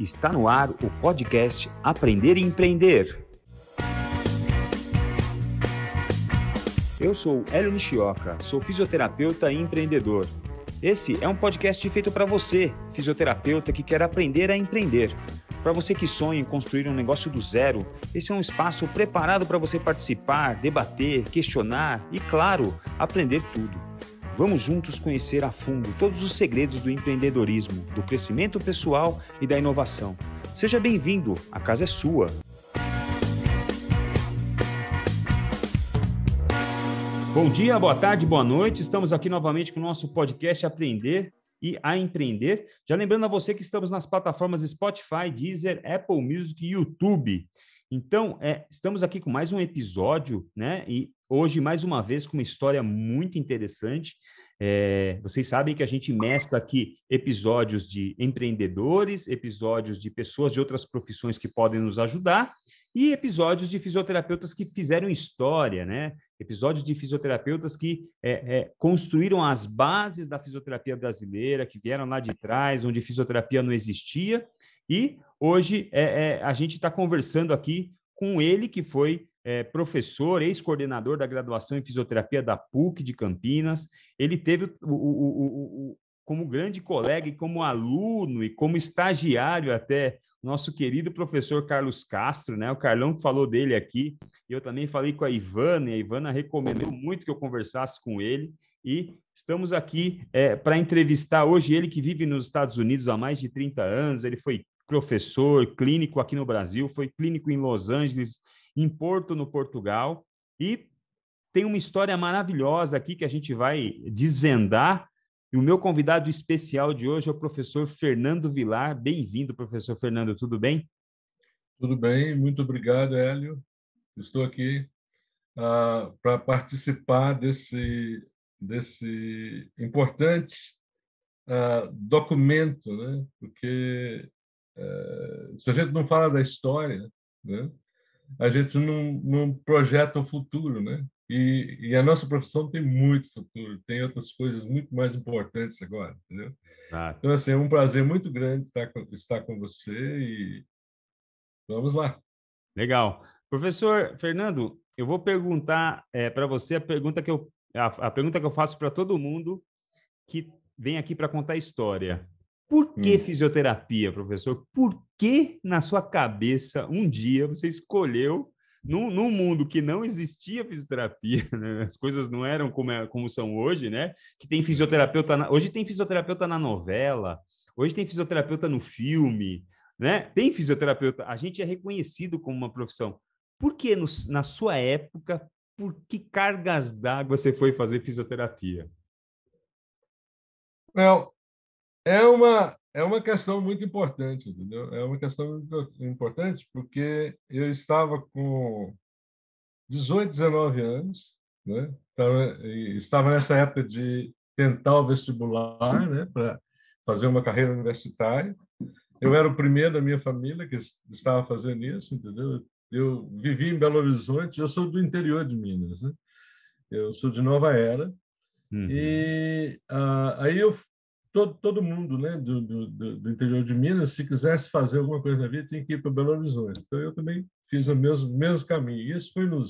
Está no ar o podcast Aprender e Empreender. Eu sou Hélio Nishioka, sou fisioterapeuta e empreendedor. Esse é um podcast feito para você, fisioterapeuta que quer aprender a empreender. Para você que sonha em construir um negócio do zero, esse é um espaço preparado para você participar, debater, questionar e, claro, aprender tudo. Vamos juntos conhecer a fundo todos os segredos do empreendedorismo, do crescimento pessoal e da inovação. Seja bem-vindo, a casa é sua. Bom dia, boa tarde, boa noite. Estamos aqui novamente com o nosso podcast Aprender e a Empreender. Já lembrando a você que estamos nas plataformas Spotify, Deezer, Apple Music e YouTube. Então, estamos aqui com mais um episódio, né? E hoje, mais uma vez, com uma história muito interessante. Vocês sabem que a gente mescla aqui episódios de empreendedores, episódios de pessoas de outras profissões que podem nos ajudar e episódios de fisioterapeutas que fizeram história, né? Episódios de fisioterapeutas que construíram as bases da fisioterapia brasileira, que vieram lá de trás, onde fisioterapia não existia. E hoje a gente está conversando aqui com ele, que foi professor, ex-coordenador da graduação em fisioterapia da PUC de Campinas. Ele teve como grande colega e como aluno e como estagiário até nosso querido professor Carlos Castro, né? O Carlão que falou dele aqui. Eu também falei com a Ivana, e a Ivana recomendou muito que eu conversasse com ele. E estamos aqui para entrevistar hoje ele que vive nos Estados Unidos há mais de 30 anos. Ele foi professor clínico aqui no Brasil, foi clínico em Los Angeles, em Porto, no Portugal. E tem uma história maravilhosa aqui que a gente vai desvendar. E o meu convidado especial de hoje é o professor Fernando Vilar. Bem-vindo, professor Fernando, tudo bem? Tudo bem, muito obrigado, Hélio. Estou aqui para participar desse importante documento, né? Porque se a gente não fala da história, né? A gente não projeta o futuro, né? E a nossa profissão tem muito futuro, tem outras coisas muito mais importantes agora, entendeu? Exato. Então, assim, é um prazer muito grande estar com você e vamos lá. Legal. Professor Fernando, eu vou perguntar para você a pergunta que eu faço para todo mundo que vem aqui para contar história. Por que fisioterapia, professor? Por que, na sua cabeça, um dia você escolheu, num mundo que não existia fisioterapia, né? As coisas não eram como são hoje, né? Que tem fisioterapeuta, hoje tem fisioterapeuta na novela, hoje tem fisioterapeuta no filme, né? Tem fisioterapeuta, a gente é reconhecido como uma profissão. Por que, na sua época, por que cargas d'água você foi fazer fisioterapia? Well, é uma questão muito importante, entendeu? É uma questão muito importante porque eu estava com 18, 19 anos, né? Estava nessa época de tentar o vestibular, né? Para fazer uma carreira universitária. Eu era o primeiro da minha família que estava fazendo isso, entendeu? Eu vivi em Belo Horizonte, eu sou do interior de Minas, né? Eu sou de Nova Era. E aí todo mundo, né, do interior de Minas, se quisesse fazer alguma coisa na vida, tinha que ir para Belo Horizonte. Então eu também fiz o mesmo caminho. Isso foi no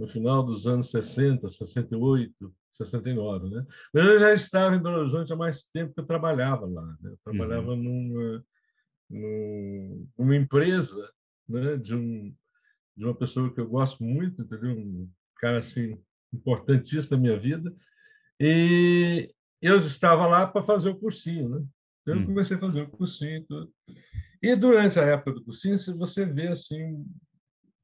final dos anos 60, 68, 69, né? Mas eu já estava em Belo Horizonte há mais tempo que eu trabalhava lá, né? Eu trabalhava numa empresa, né, de uma pessoa que eu gosto muito, entendeu? Um cara assim importantíssimo na minha vida. E eu estava lá para fazer o cursinho, né? Então eu comecei a fazer o cursinho e tudo. E durante a época do cursinho, você vê assim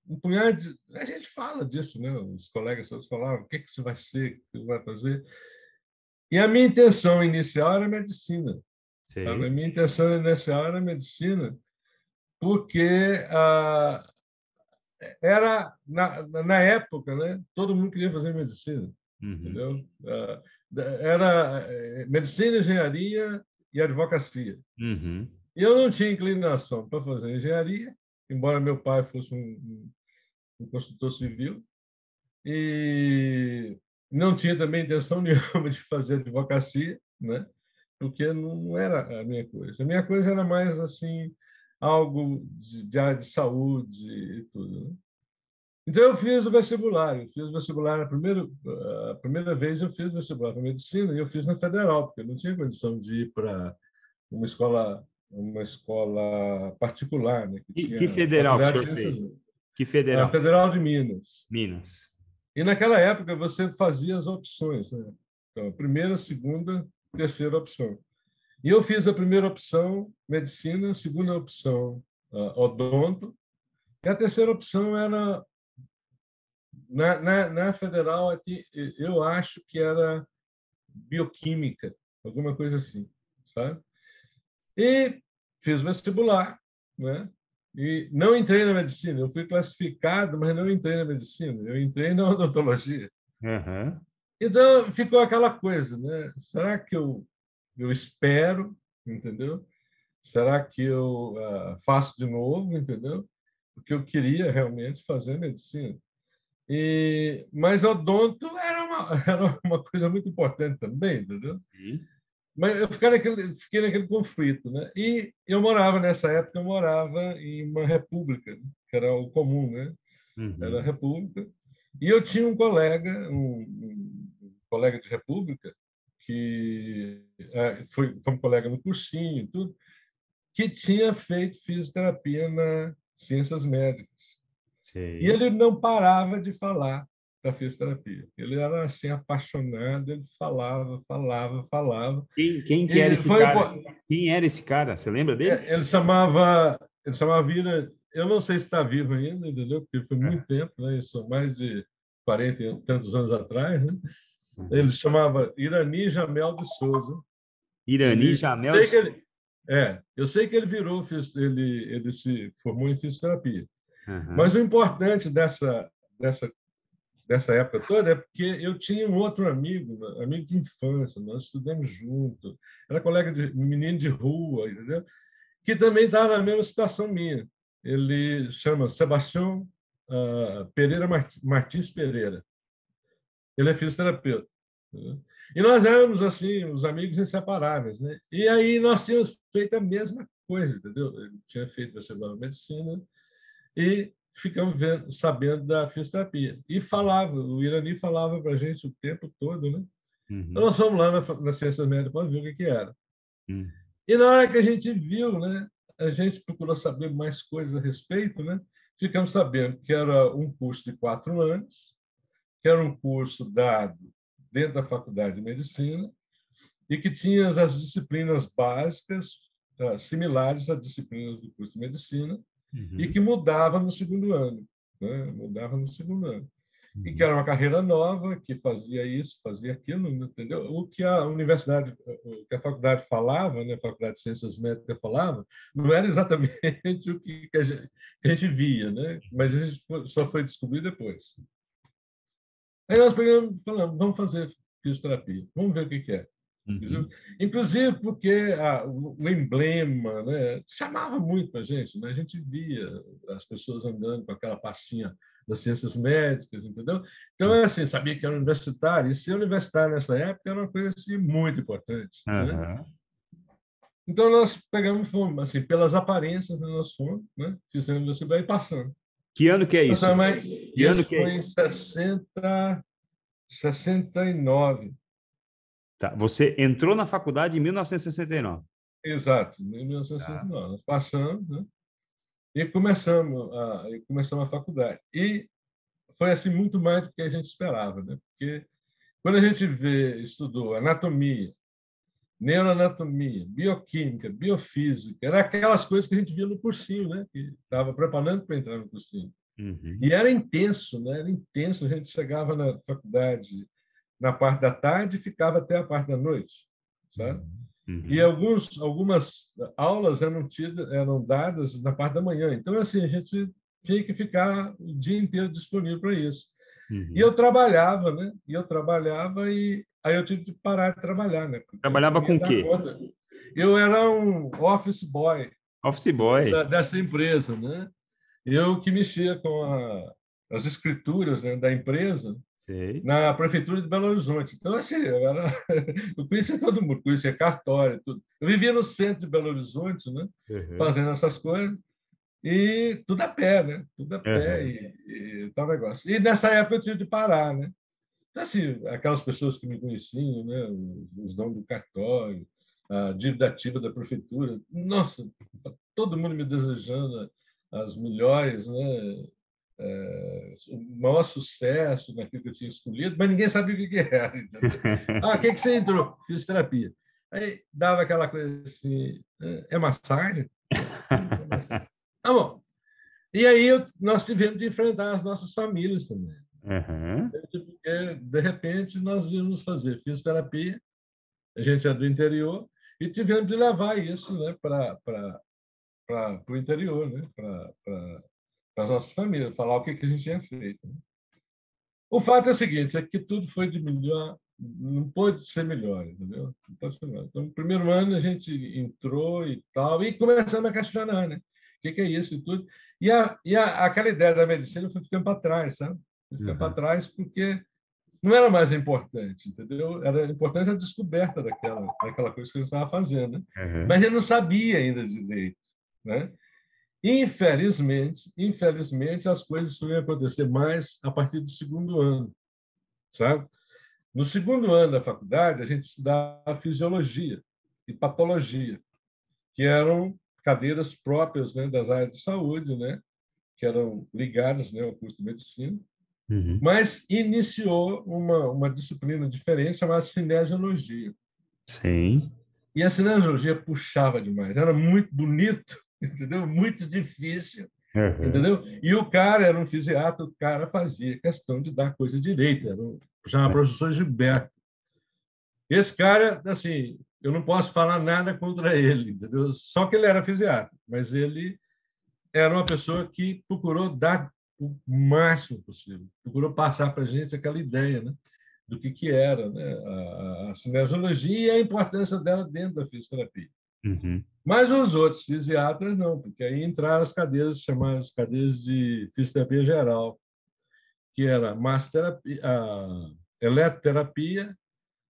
um punhado de... A gente fala disso, né? Os colegas todos falavam, o que você vai ser, o que você vai fazer. E a minha intenção inicial era medicina. Sabe? A minha intenção inicial era medicina, porque na época, né? Todo mundo queria fazer medicina, entendeu? Era medicina, engenharia e advocacia. E eu não tinha inclinação para fazer engenharia, embora meu pai fosse um construtor civil, e não tinha também intenção nenhuma de fazer advocacia, né? Porque não era a minha coisa. A minha coisa era mais assim algo de área de saúde e tudo, né? Então, eu fiz o vestibular. Eu fiz o vestibular a primeira vez eu fiz o vestibular para medicina e eu fiz na Federal, porque eu não tinha condição de ir para uma escola particular, né, que Que tinha federal que o Faculdade de senhor Ciências, fez? Que a federal? Federal de Minas. Minas. E naquela época você fazia as opções, né? Então, primeira, segunda, terceira opção. E eu fiz a primeira opção, medicina, a segunda opção, odonto, e a terceira opção era na federal aqui, eu acho que era bioquímica, alguma coisa assim, sabe? E fiz vestibular, né? E não entrei na medicina. Eu fui classificado, mas não entrei na medicina. Eu entrei na odontologia. Uhum. Então ficou aquela coisa, né? Será que eu espero, entendeu? Será que eu faço de novo, entendeu? Porque eu queria realmente fazer medicina. Mas odonto era uma coisa muito importante também, entendeu? Sim. Mas eu fiquei naquele conflito, né? E nessa época, eu morava em uma república, né? Que era o comum, né? Era a Uhum. república. E eu tinha um colega, um colega de república, que foi um colega no cursinho e tudo, que tinha feito fisioterapia na Ciências Médicas. E Sei. ele não parava de falar da fisioterapia. Ele era assim apaixonado, ele falava. Quem que era E esse foi cara? Quem era esse cara? Você lembra dele? ele chamava Vira. Eu não sei se está vivo ainda, entendeu? Porque foi muito É. tempo, né? Isso são mais de 40 e tantos anos atrás, né? Ele Uhum. chamava Irani Jamel de Souza. Irani Ele, Jamel sei de... que ele, eu sei que ele ele se formou em fisioterapia. Mas Uhum. o importante dessa dessa época toda é porque eu tinha um outro amigo de infância, nós estudamos junto, era colega de menino de rua, entendeu? Que também estava na mesma situação minha. Ele chama Sebastião Pereira Martins Pereira. Ele é fisioterapeuta, entendeu? E nós éramos assim, os amigos inseparáveis, né? E aí nós tínhamos feito a mesma coisa, entendeu? Ele tinha feito vestibular de medicina e ficamos sabendo da fisioterapia. E o Irani falava para a gente o tempo todo, né? Então Uhum. nós fomos lá na Ciências Médicas para ver o que era. Uhum. E na hora que a gente viu, né, a gente procurou saber mais coisas a respeito, né? Ficamos sabendo que era um curso de 4 anos, que era um curso dado dentro da Faculdade de Medicina e que tinha as disciplinas básicas similares às disciplinas do curso de Medicina e Uhum. que mudava no segundo ano, né? Mudava no segundo ano. E que Uhum. era uma carreira nova, que fazia isso, fazia aquilo, entendeu? O que a universidade, o que a faculdade falava, né, a Faculdade de Ciências Médicas falava, não era exatamente o que a gente via, né? Mas a gente só foi descobrir depois. Aí nós pegamos, falamos, vamos fazer fisioterapia, vamos ver o que é. Uhum. Inclusive porque o emblema, né, chamava muito a gente, né? A gente via as pessoas andando com aquela pastinha das ciências médicas, entendeu? Então, é assim, sabia que era universitário, e ser universitário nessa época era uma coisa assim, muito importante, né? Uhum. Então, nós pegamos, fomos, assim, pelas aparências, nós fomos, né? Fizemos vestibular e passamos. Que ano que é isso? Passamos, mas Que ano isso que é? foi em 69. Tá. Você entrou na faculdade em 1969. Exato, em Tá. 1969. Nós passamos, né? E começamos a faculdade. E foi assim muito mais do que a gente esperava, né? Porque quando a gente estudou anatomia, neuroanatomia, bioquímica, biofísica, era aquelas coisas que a gente via no cursinho, né? Que estava preparando para entrar no cursinho. Uhum. E era intenso, né? Era intenso. A gente chegava na faculdade na parte da tarde e ficava até a parte da noite, sabe? Uhum. E Uhum. algumas aulas eram dadas na parte da manhã. Então, assim, a gente tinha que ficar o dia inteiro disponível para isso. E Uhum. eu trabalhava, né? E aí eu tive que parar de trabalhar, né? Porque eu Trabalhava não com ia o dar quê? conta. Eu era um office boy Office boy. dessa empresa, né? Eu que mexia com as escrituras, né, da empresa, Sei. na prefeitura de Belo Horizonte. Então, assim, eu conhecia todo mundo, conhecia cartório, tudo. Eu vivia no centro de Belo Horizonte, né? Uhum. Fazendo essas coisas, e tudo a pé, né? Tudo a pé Uhum. e tal negócio. E nessa época eu tive de parar, né? Então, assim, aquelas pessoas que me conheciam, né? Os donos do cartório, a dívida ativa da prefeitura, nossa, todo mundo me desejando as melhores, né? O maior sucesso naquilo que eu tinha escolhido, mas ninguém sabia o que era. Entendeu? Ah, o que você entrou? Fisioterapia. Aí dava aquela coisa assim, é massagem? É massagem. Tá bom. E aí nós tivemos de enfrentar as nossas famílias também. Uhum. Porque, de repente, nós íamos fazer fisioterapia, a gente é do interior, e tivemos de levar isso, né, para o interior, né, para as nossas famílias, falar o que a gente tinha feito. O fato é o seguinte, é que tudo foi de melhor, não pôde ser melhor, entendeu? Não pode ser melhor. Então, no primeiro ano a gente entrou e tal, e começamos a questionar, né? O que é isso e tudo. Aquela ideia da medicina foi ficando para trás, sabe? Foi ficando para Uhum. trás porque não era mais importante, entendeu? Era importante a descoberta daquela coisa que a gente estava fazendo, né? Mas Uhum. a gente não sabia ainda direito, né? Infelizmente, as coisas só iam acontecer mais a partir do segundo ano, sabe? No segundo ano da faculdade, a gente estudava fisiologia e patologia, que eram cadeiras próprias, né, das áreas de saúde, né, que eram ligadas, né, ao curso de medicina, Uhum. mas iniciou uma disciplina diferente chamada cinesiologia. Sim. E a cinesiologia puxava demais, era muito bonito, entendeu? Muito difícil, Uhum. entendeu? E o cara era um fisiatra, o cara fazia questão de dar coisa direita, chamava professor Gilberto. Esse cara, assim, eu não posso falar nada contra ele, entendeu? Só que ele era fisiatra, mas ele era uma pessoa que procurou dar o máximo possível, procurou passar para a gente aquela ideia, né, do que era, né, a cinesiologia e a importância dela dentro da fisioterapia. Uhum. Mas os outros fisiatras não, porque aí entraram as cadeiras chamadas cadeiras de fisioterapia geral, que era massoterapia, a eletroterapia,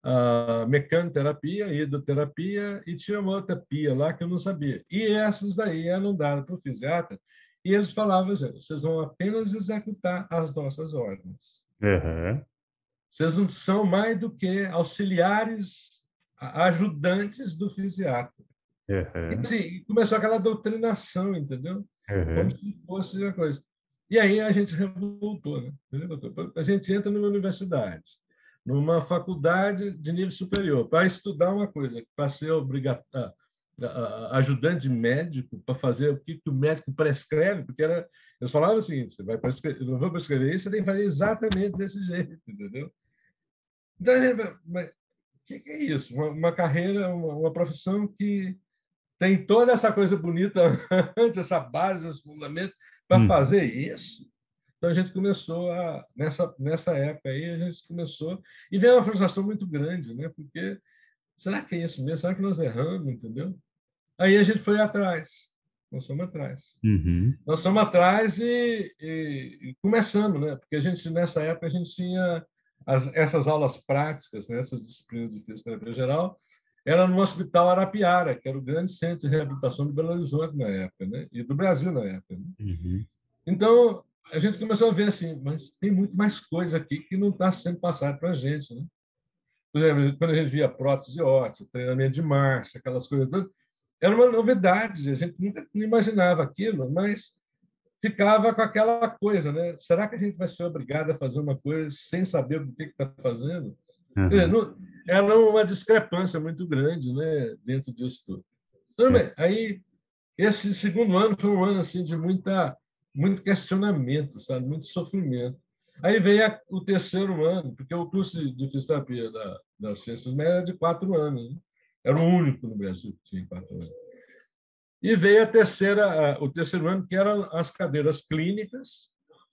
a mecanoterapia, a hidroterapia e tinha uma outra pia lá que eu não sabia. E essas daí eram dadas para o fisiatra e eles falavam assim, vocês vão apenas executar as nossas ordens. Uhum. Vocês não são mais do que auxiliares, ajudantes do fisiatra. E Uhum. assim, começou aquela doutrinação, entendeu? Como Uhum. se fosse uma coisa. E aí a gente revoltou, né? A gente entra numa universidade, numa faculdade de nível superior, para estudar uma coisa, para ser ajudante médico, para fazer o que o médico prescreve, porque eles falavam o seguinte: você vai prescrever, eu não vou prescrever isso, você tem que fazer exatamente desse jeito, entendeu? Então, mas o que é isso? Uma carreira, uma profissão que tem toda essa coisa bonita antes, essa base, esse fundamento, para Uhum. fazer isso. Então a gente começou nessa época aí, a gente começou e veio uma frustração muito grande, né? Porque será que é isso mesmo? Será que nós erramos, entendeu? Aí a gente foi atrás, nós fomos atrás. Uhum. Nós fomos atrás e começamos, né? Porque a gente nessa época a gente tinha essas aulas práticas, né? Essas disciplinas de fisioterapia geral, era no Hospital Arapiara, que era o grande centro de reabilitação de Belo Horizonte na época, né? E do Brasil na época. Né? Uhum. Então, a gente começou a ver assim, mas tem muito mais coisa aqui que não está sendo passado para a gente. Né? Por exemplo, quando a gente via prótese óssea, treinamento de marcha, aquelas coisas todas, era uma novidade, a gente nunca imaginava aquilo, mas ficava com aquela coisa, né? Será que a gente vai ser obrigado a fazer uma coisa sem saber o que está fazendo? Uhum. Era uma discrepância muito grande, né, dentro disso tudo. Tudo É. bem. Aí esse segundo ano foi um ano assim de muito questionamento, sabe, muito sofrimento. Aí veio o terceiro ano, porque o curso de fisioterapia das ciências médicas era de 4 anos, né? Era o único no Brasil que tinha 4 anos. E veio o terceiro ano, que eram as cadeiras clínicas,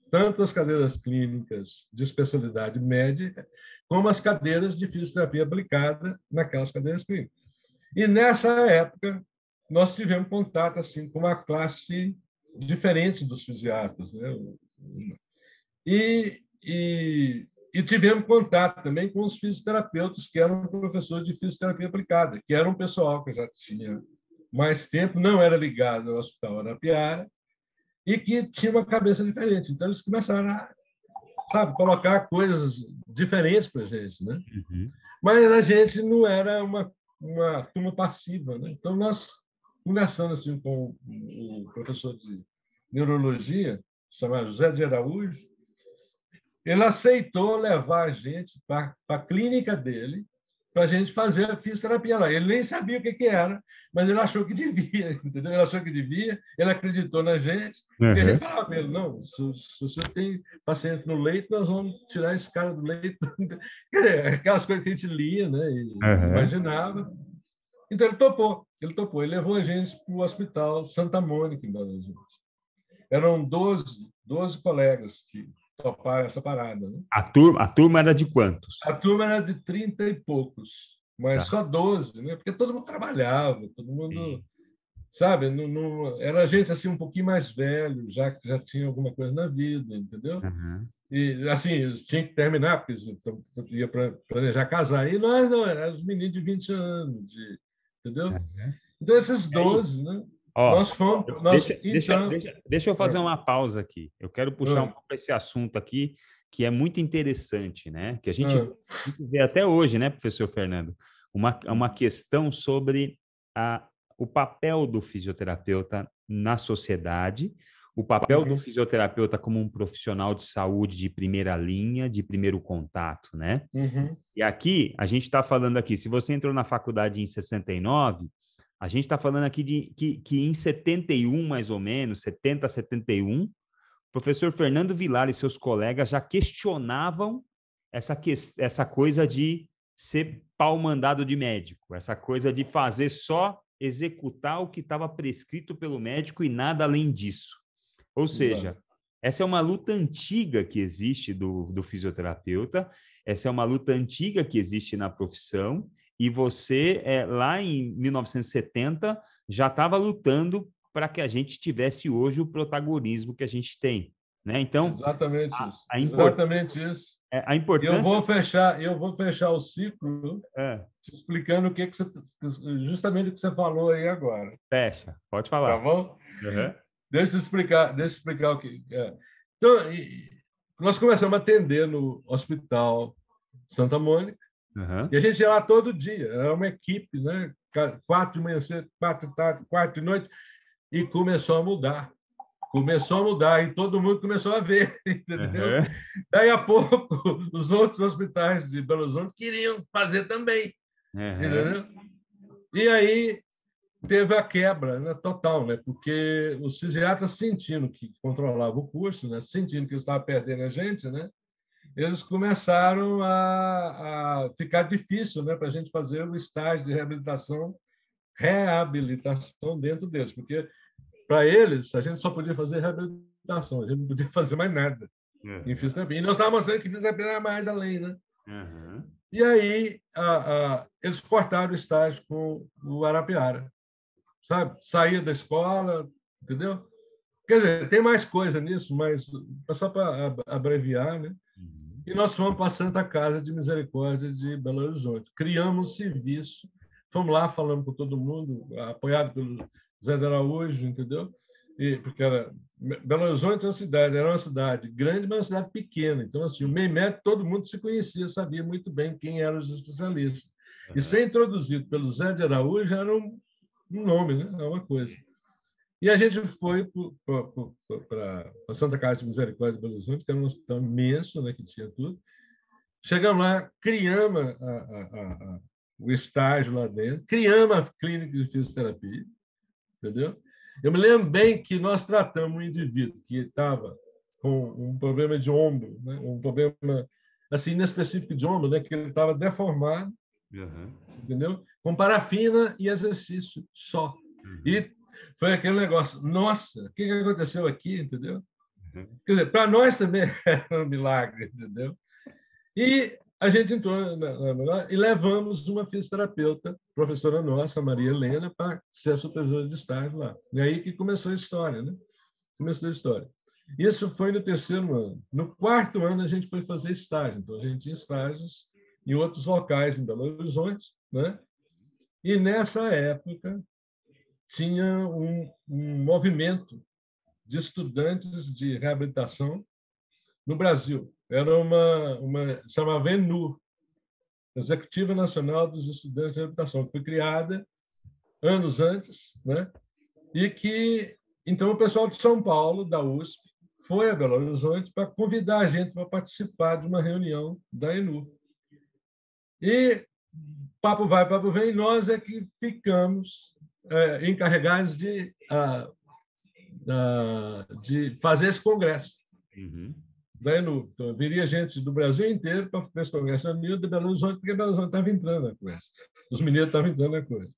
tanto as cadeiras clínicas de especialidade médica, como as cadeiras de fisioterapia aplicada naquelas cadeiras clínicas. E nessa época, nós tivemos contato assim, com uma classe diferente dos fisiatras. Né? E E tivemos contato também com os fisioterapeutas, que eram professores de fisioterapia aplicada, que era um pessoal que já tinha mais tempo, não era ligado ao Hospital Arapiara, e que tinha uma cabeça diferente. Então, eles começaram a, sabe, colocar coisas diferentes para a gente, né? Uhum. Mas a gente não era uma turma passiva, né? Então, nós, conversando assim, com o professor de neurologia, chamado José de Araújo, ele aceitou levar a gente para a clínica dele para a gente fazer a fisioterapia lá. Ele nem sabia o que era, mas ele achou que devia, entendeu? Ele achou que devia, ele acreditou na gente, e a gente falava para ele, não, se o senhor tem paciente no leito, nós vamos tirar esse cara do leito. Aquelas coisas que a gente lia, né, e imaginava. Então, ele levou a gente para o Hospital Santa Mônica, em Belo Horizonte. Eram 12 colegas que toparam essa parada. Né? A turma era de quantos? A turma era de 30 e poucos, mas só 12, né? Porque todo mundo trabalhava, todo mundo, sabe? Era gente assim um pouquinho mais velho, já tinha alguma coisa na vida, entendeu? Uhum. E assim, tinha que terminar, porque ia planejar casar. E nós não, éramos meninos de 20 anos, entendeu? Uhum. Então, esses 12, né? Ó, Nós fomos. deixa eu fazer uma pausa aqui. Eu quero puxar um pouco esse assunto aqui, que é muito interessante, né? Que a gente vê até hoje, né, professor Fernando? Uma questão sobre o papel do fisioterapeuta na sociedade, o papel do fisioterapeuta como um profissional de saúde de primeira linha, de primeiro contato, né? E aqui, a gente está falando aqui, se você entrou na faculdade em 69, a gente está falando aqui de que em 71, mais ou menos, 70, 71, o professor Fernando Vilar e seus colegas já questionavam essa coisa de ser pau-mandado de médico, essa coisa de fazer só executar o que estava prescrito pelo médico e nada além disso. Ou seja, essa é uma luta antiga que existe do fisioterapeuta, essa é uma luta antiga que existe na profissão, e você, lá em 1970, já estava lutando para que a gente tivesse hoje o protagonismo que a gente tem. Né? Então, exatamente isso. Exatamente isso. A importância... Eu vou fechar o ciclo te explicando justamente o que você falou aí agora. Fecha, pode falar. Tá bom? Deixa eu explicar o que é. Então, nós começamos a atender no Hospital Santa Mônica, e a gente ia lá todo dia. Era uma equipe, né? 4 de manhã cedo, 4 de tarde, 4 de noite, e começou a mudar. E todo mundo começou a ver, entendeu? Daí a pouco, os outros hospitais de Belo Horizonte queriam fazer também, entendeu? E aí teve a quebra, né, total, né? Porque os fisiatras, sentindo que controlavam o curso, né, sentindo que estava perdendo a gente, né, eles começaram a ficar difícil, né, para a gente fazer o estágio de reabilitação dentro deles, porque para eles a gente só podia fazer reabilitação, a gente não podia fazer mais nada em fisioterapia. E nós estávamos mostrando que fisioterapia era mais além, né? E aí eles cortaram o estágio com o Arapiara, sabe? Saía da escola, entendeu? Quer dizer, tem mais coisa nisso, mas só para abreviar, né? E nós fomos para a Santa Casa de Misericórdia de Belo Horizonte. Criamos um serviço, fomos lá falando com todo mundo, apoiado pelo Zé de Araújo, entendeu? Porque Belo Horizonte era uma cidade grande, mas uma cidade pequena. Então, assim, o MEIMED, todo mundo se conhecia, sabia muito bem quem eram os especialistas. E ser introduzido pelo Zé de Araújo era um nome, né? Era uma coisa. E a gente foi para a Santa Casa de Misericórdia de Belo Horizonte, que era um hospital imenso, né, que tinha tudo. Chegamos lá, criamos o estágio lá dentro, criamos a clínica de fisioterapia, entendeu? Eu me lembro bem que nós tratamos um indivíduo que estava com um problema de ombro, né, um problema assim inespecífico de ombro, né, que ele estava deformado, entendeu? Com parafina e exercício só. E foi aquele negócio, nossa, o que aconteceu aqui, entendeu? Quer dizer, para nós também era um milagre, entendeu? E a gente entrou e levamos uma fisioterapeuta, professora nossa, Maria Helena, para ser a supervisora de estágio lá. E aí que começou a história, né? Começou a história. Isso foi no terceiro ano. No quarto ano, a gente foi fazer estágio. Então, a gente tinha estágios em outros locais em Belo Horizonte, né? E, nessa época, tinha um movimento de estudantes de reabilitação no Brasil. Era chamava ENU, Executiva Nacional dos Estudantes de Reabilitação, que foi criada anos antes, né? E que, então, o pessoal de São Paulo, da USP, foi a Belo Horizonte para convidar a gente para participar de uma reunião da ENU. E papo vai, papo vem, nós é que ficamos encarregados de fazer esse congresso da ENU. Então, viria gente do Brasil inteiro para fazer esse congresso da ENU de Belo Horizonte, porque Belo Horizonte estava entrando na coisa. Os mineiros estavam entrando na coisa.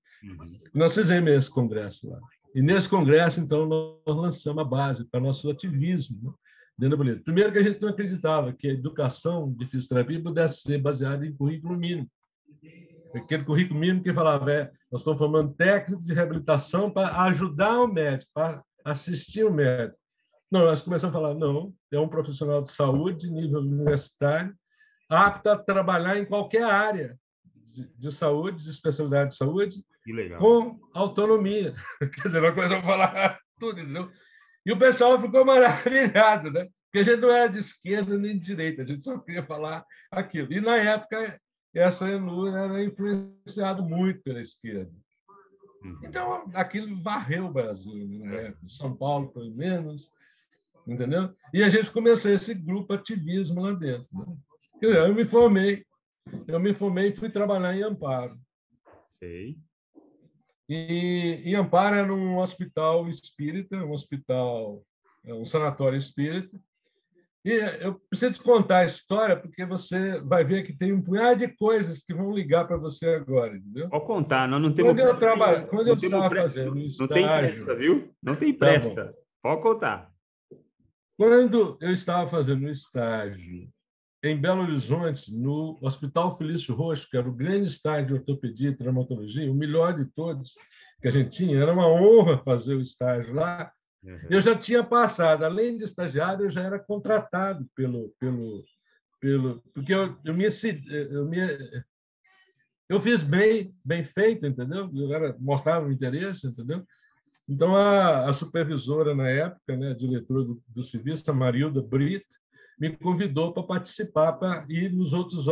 Nós fizemos esse congresso lá. E nesse congresso, então, nós lançamos a base para nosso ativismo, né, dentro da Bolívia. Primeiro que a gente não acreditava que a educação de fisioterapia pudesse ser baseada em currículo mínimo. Aquele currículo mínimo que falava, nós estamos formando técnicos de reabilitação para ajudar o médico, para assistir o médico. Não, nós começamos a falar, não, é um profissional de saúde, de nível universitário, apto a trabalhar em qualquer área de saúde, de especialidade de saúde, com autonomia. Quer dizer, nós começamos a falar tudo, entendeu? E o pessoal ficou maravilhado, né? Porque a gente não era de esquerda nem de direita, a gente só queria falar aquilo. E, na época, essa ENU era influenciada muito pela esquerda. Então, aquilo varreu o Brasil, né? São Paulo, pelo menos, entendeu? E a gente começou esse grupo ativismo lá dentro. Né? Eu me formei e fui trabalhar em Amparo. Sei. E em Amparo era um hospital espírita, um sanatório espírita. E eu preciso te contar a história, porque você vai ver que tem um punhado de coisas que vão ligar para você agora, entendeu? Pode contar, nós não temos pressa. Quando eu estava fazendo um estágio... Não tem pressa, viu? Não tem pressa. Tá, pode contar. Quando eu estava fazendo um estágio em Belo Horizonte, no Hospital Felício Roxo, que era o grande estágio de ortopedia e traumatologia, o melhor de todos que a gente tinha, era uma honra fazer o estágio lá. Eu já tinha passado, além de estagiário, eu já era contratado porque eu fiz bem feito, entendeu? Mostrava o interesse, entendeu? Então a supervisora na época, né, a diretora do serviço, a Marilda Brito, me convidou para participar, para ir nas outras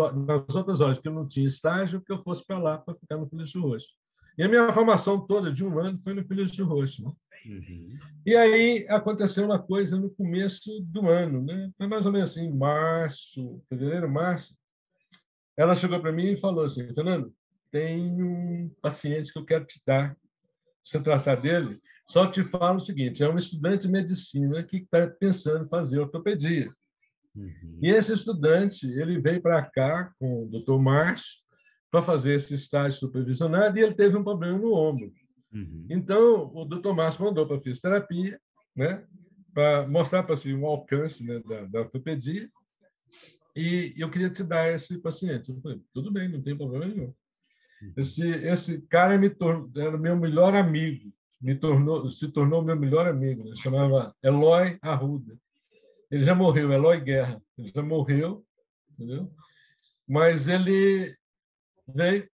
horas que eu não tinha estágio, que eu fosse para lá para ficar no Felício Roxo. E a minha formação toda de um ano foi no Felício Roxo. Né? E aí aconteceu uma coisa no começo do ano, né? Foi mais ou menos assim, fevereiro, março. Ela chegou para mim e falou assim, Fernando, tem um paciente que eu quero te dar, você tratar dele, só te falo o seguinte, é um estudante de medicina que está pensando em fazer ortopedia. E esse estudante, ele veio para cá com o Dr. Márcio para fazer esse estágio supervisionado e ele teve um problema no ombro. Então, o Dr. Márcio mandou para a fisioterapia, né, para mostrar para si um alcance, né, da ortopedia, e eu queria te dar esse paciente. Eu falei, tudo bem, não tem problema nenhum. Esse cara era meu melhor amigo, se tornou meu melhor amigo, né? Chamava Eloy Arruda. Ele já morreu, Eloy Guerra. Ele já morreu, entendeu? Mas ele veio,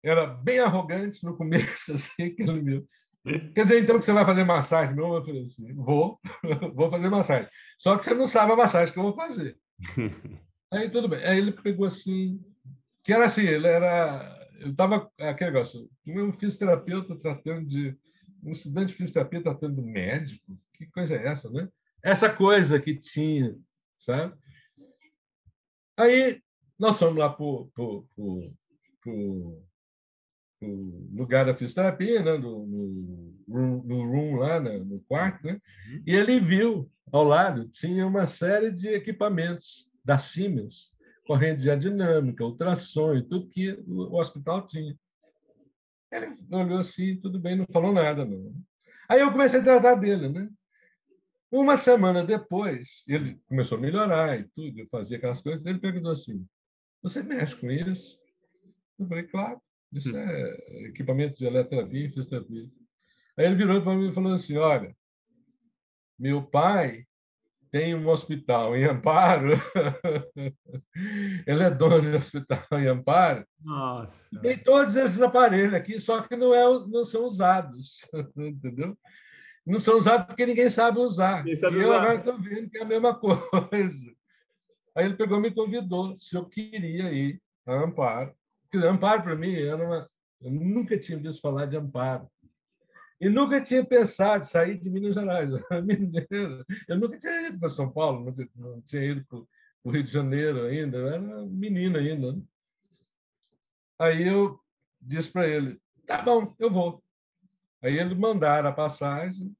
era bem arrogante no começo, assim, que ele viu. Quer dizer, então, que você vai fazer massagem? Não, eu falei assim, vou fazer massagem. Só que você não sabe a massagem que eu vou fazer. Aí, tudo bem. Aí ele pegou assim, que era assim, ele estava, aquele negócio, um fisioterapeuta tratando um estudante de fisioterapia tratando do médico, que coisa é essa, né? Essa coisa que tinha, sabe? Aí nós fomos lá para o lugar da fisioterapia, né? no room lá, no quarto, né? E ele viu, ao lado, tinha uma série de equipamentos da Siemens, corrente de dinâmica, ultrassom e tudo que o hospital tinha. Ele olhou assim, tudo bem, não falou nada, não. Aí eu comecei a tratar dele, né? Uma semana depois, ele começou a melhorar e tudo, eu fazia aquelas coisas, ele perguntou assim, você mexe com isso? Eu falei, claro, isso é equipamento de eletroterapia e fisioterapia. Aí ele virou para mim e falou assim, olha, meu pai tem um hospital em Amparo, ele é dono de hospital em Amparo, e Nossa. tem todos esses aparelhos aqui, só que não são usados, entendeu? Não são usados porque ninguém sabe usar. Quem E sabe eu agora usar? estou vendo que é a mesma coisa. Aí ele pegou e me convidou se eu queria ir a Amparo. Porque Amparo, para mim, era uma... Eu nunca tinha visto falar de Amparo. E nunca tinha pensado em sair de Minas Gerais. Eu era mineiro. Eu nunca tinha ido para São Paulo, não tinha ido para o Rio de Janeiro ainda. Eu era menino ainda. Né? Aí eu disse para ele, tá bom, eu vou. Aí eles mandaram a passagem,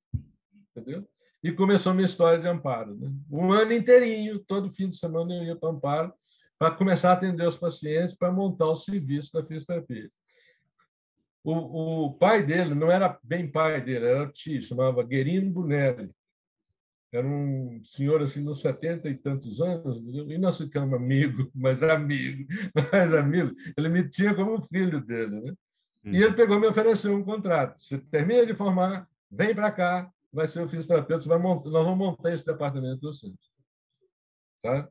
entendeu? E começou a minha história de Amparo. Né? Um ano inteirinho, todo fim de semana eu ia para Amparo para começar a atender os pacientes, para montar o serviço da fisioterapia. O pai dele não era bem pai dele, era tio, chamava Guerino Bunelli. Era um senhor assim, nos 70 e tantos anos, e nós ficamos amigos, mas amigo, mais amigo. Ele me tinha como filho dele. Né? E ele pegou e me ofereceu um contrato. Você termina de formar, vem para cá, vai ser o fisioterapeuta, nós vamos montar esse departamento do centro. Tá?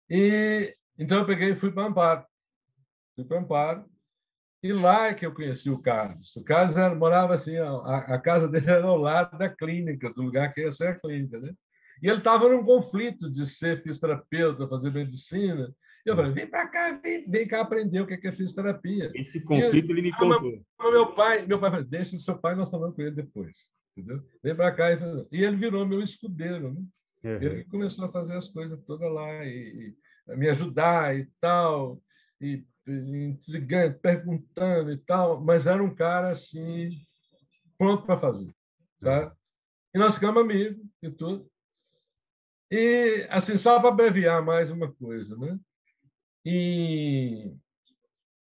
E, então eu peguei e fui para Amparo. Fui para Amparo. E lá é que eu conheci o Carlos. O Carlos morava assim, a casa dele era ao lado da clínica, do lugar que ia ser a clínica. Né? E ele estava num conflito de ser fisioterapeuta, fazer medicina. E eu falei, vem para cá, vem cá aprender o que é fisioterapia. Esse conflito ele me contou. Meu pai falou, deixa o seu pai, nós falamos com ele depois. Entendeu? Vem para cá. E ele virou meu escudeiro. Né? Ele começou a fazer as coisas todas lá e me ajudar e tal. E intrigante, perguntando e tal, mas era um cara assim pronto para fazer, sabe? E nós ficamos amigos e tudo. E assim só para abreviar mais uma coisa, né? E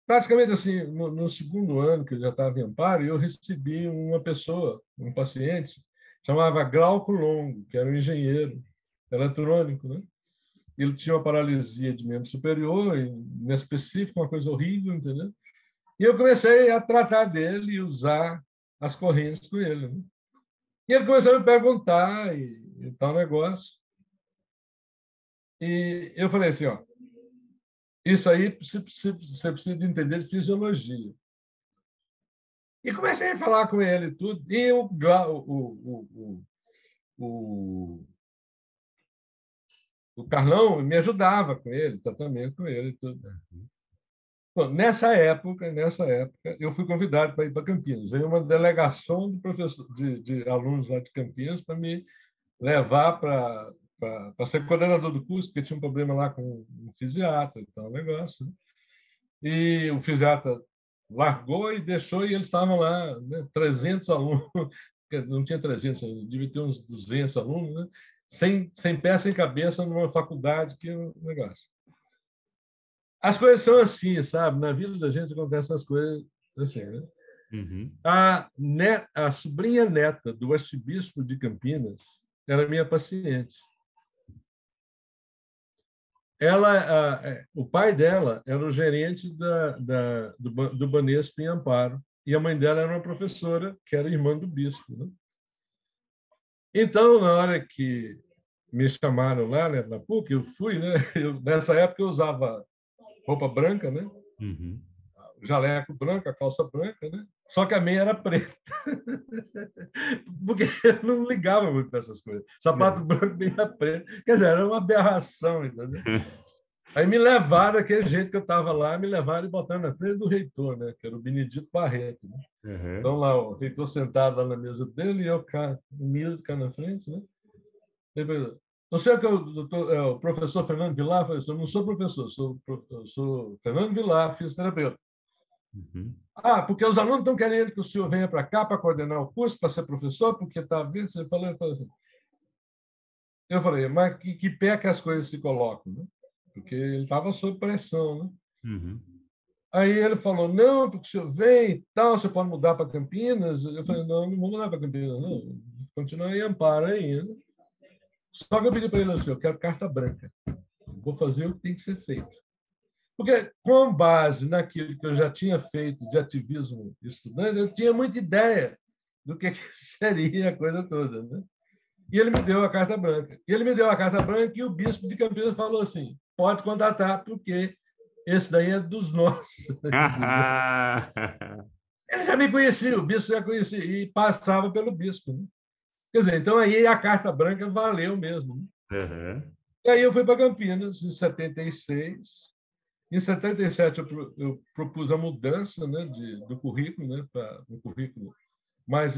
praticamente assim no segundo ano que eu já estava em Amparo, eu recebi uma pessoa, um paciente chamava Glauco Longo, que era um engenheiro eletrônico, né? Ele tinha uma paralisia de membro superior, em específico, uma coisa horrível, entendeu? E eu comecei a tratar dele e usar as correntes com ele. Né? E ele começou a me perguntar e tal negócio. E eu falei assim, ó, isso aí você precisa de entender de fisiologia. E comecei a falar com ele e tudo. E o Carlão me ajudava com ele, tratamento com ele e tudo. Bom, nessa época, eu fui convidado para ir para Campinas. Veio uma delegação de alunos lá de Campinas para me levar para ser coordenador do curso, porque tinha um problema lá com um fisiatra e tal, negócio. Né? E o fisiatra largou e deixou, e eles estavam lá, né, 300 alunos, não tinha 300, devia ter uns 200 alunos, né? sem pé, sem cabeça, numa faculdade, que é um negócio. As coisas são assim, sabe? Na vida da gente acontecem as coisas assim, né? A sobrinha neta do arcebispo de Campinas era minha paciente. O pai dela era o gerente do Banesp em Amparo, e a mãe dela era uma professora, que era irmã do bispo. Né? Então, na hora que me chamaram lá, né, na PUC, eu fui, né? Nessa época eu usava roupa branca, né? Jaleco branco, a calça branca, né? Só que a minha era preta. Porque eu não ligava muito para essas coisas. Sapato branco, meia preta. Quer dizer, era uma aberração, entendeu? Aí me levaram, daquele jeito que eu estava lá, me levaram e botaram na frente do reitor, né? Que era o Benedito Barreto. Né? Então, lá, o reitor sentado lá na mesa dele e eu humilde cá na frente, né? Não sei o que o professor Fernando Vilar, eu falei, eu não sou professor, eu sou Fernando Vilar, fisioterapeuta. Porque os alunos estão querendo que o senhor venha para cá para coordenar o curso, para ser professor, porque está vendo? Você falou assim. Eu falei, mas que pé que as coisas se colocam, né? Porque ele estava sob pressão, né? Aí ele falou, não, porque o senhor vem e tal, você pode mudar para Campinas. Eu falei, não vou mudar para Campinas, não. Continuar em Amparo ainda. Só que eu pedi para ele assim, eu quero carta branca. Vou fazer o que tem que ser feito. Porque, com base naquilo que eu já tinha feito de ativismo estudante, eu tinha muita ideia do que seria a coisa toda. Né? E ele me deu a carta branca. E o bispo de Campinas falou assim: pode contratar, porque esse daí é dos nossos. Ele já me conhecia, o bispo já conhecia, e passava pelo bispo. Né? Quer dizer, então aí a carta branca valeu mesmo. Né? Uhum. E aí eu fui para Campinas em 76. Em 77 eu propus a mudança, né, do currículo, né, para um currículo mais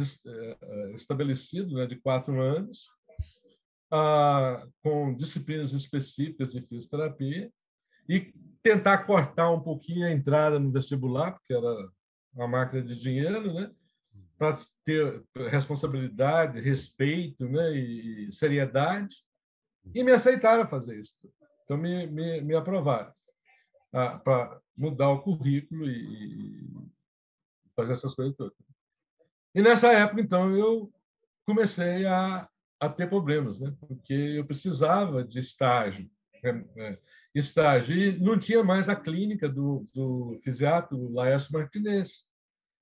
estabelecido, né, de 4 anos, com disciplinas específicas de fisioterapia, e tentar cortar um pouquinho a entrada no vestibular, porque era uma máquina de dinheiro, né, para ter responsabilidade, respeito, né, e seriedade, e me aceitaram fazer isso. Então, me aprovaram para mudar o currículo e fazer essas coisas todas. E nessa época, então, eu comecei a ter problemas, né? Porque eu precisava de estágio. Estágio. E não tinha mais a clínica do fisiatra Laércio Martinez,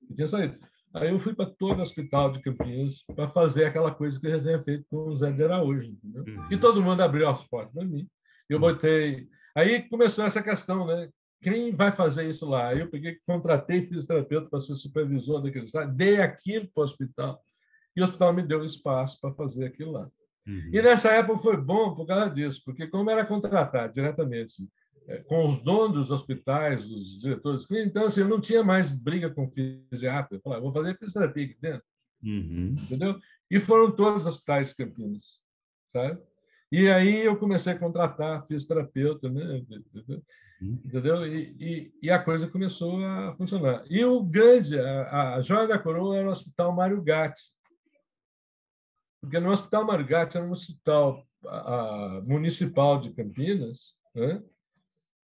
que tinha saído. Aí eu fui para todo o hospital de Campinas para fazer aquela coisa que eu já tinha feito com o Zé de Araújo. Entendeu? E todo mundo abriu as portas para mim. Eu botei... Aí começou essa questão, né? Quem vai fazer isso lá? Aí eu peguei, contratei fisioterapeuta para ser supervisor daquele estado, dei aquilo para o hospital, e o hospital me deu espaço para fazer aquilo lá. E nessa época foi bom por causa disso, porque como era contratado diretamente com os donos dos hospitais, os diretores clínicos, então assim, eu não tinha mais briga com o fisiatra. Eu falava, vou fazer fisioterapia aqui dentro. Entendeu? E foram todos os hospitais de Campinas, sabe? E aí eu comecei a contratar fisioterapeuta, né? Entendeu? E a coisa começou a funcionar. E o grande, a joia da coroa era o Hospital Mário Gatti. Porque no Hospital Mário Gatti era um hospital municipal de Campinas, né?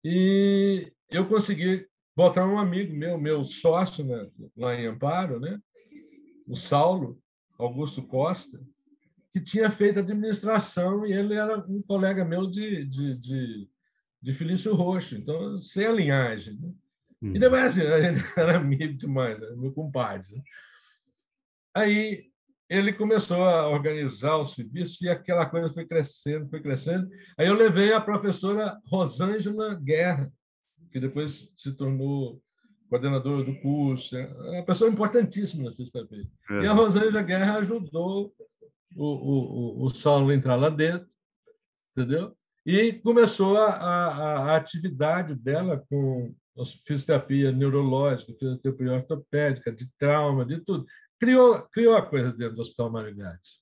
E eu consegui botar um amigo meu sócio, né, lá em Amparo, né? O Saulo Augusto Costa, que tinha feito administração, e ele era um colega meu de Felício Roxo, então, sem a linhagem. Né? E depois, assim, a gente era amigo demais, né? Meu compadre. Né? Aí ele começou a organizar o serviço e aquela coisa foi crescendo, foi crescendo. Aí eu levei a professora Rosângela Guerra, que depois se tornou coordenadora do curso, é uma pessoa importantíssima na fisioterapia. E a Rosângela Guerra ajudou o Saulo a entrar lá dentro, entendeu? E começou a atividade dela com fisioterapia neurológica, fisioterapia ortopédica, de trauma, de tudo. Criou a coisa dentro do Hospital Mário Gatti.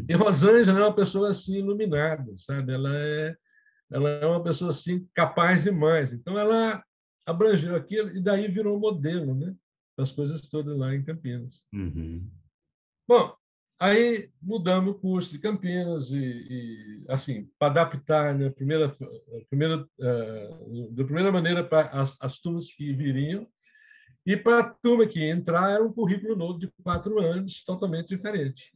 E Rosângela é uma pessoa assim iluminada, sabe? Ela é uma pessoa assim capaz demais. Então ela abrangeu aquilo e daí virou modelo, né? Das coisas todas lá em Campinas. Bom, aí mudamos o curso de Campinas e assim, para adaptar, né, da primeira maneira para as turmas que viriam, e para a turma que ia entrar era um currículo novo de 4 anos, totalmente diferente,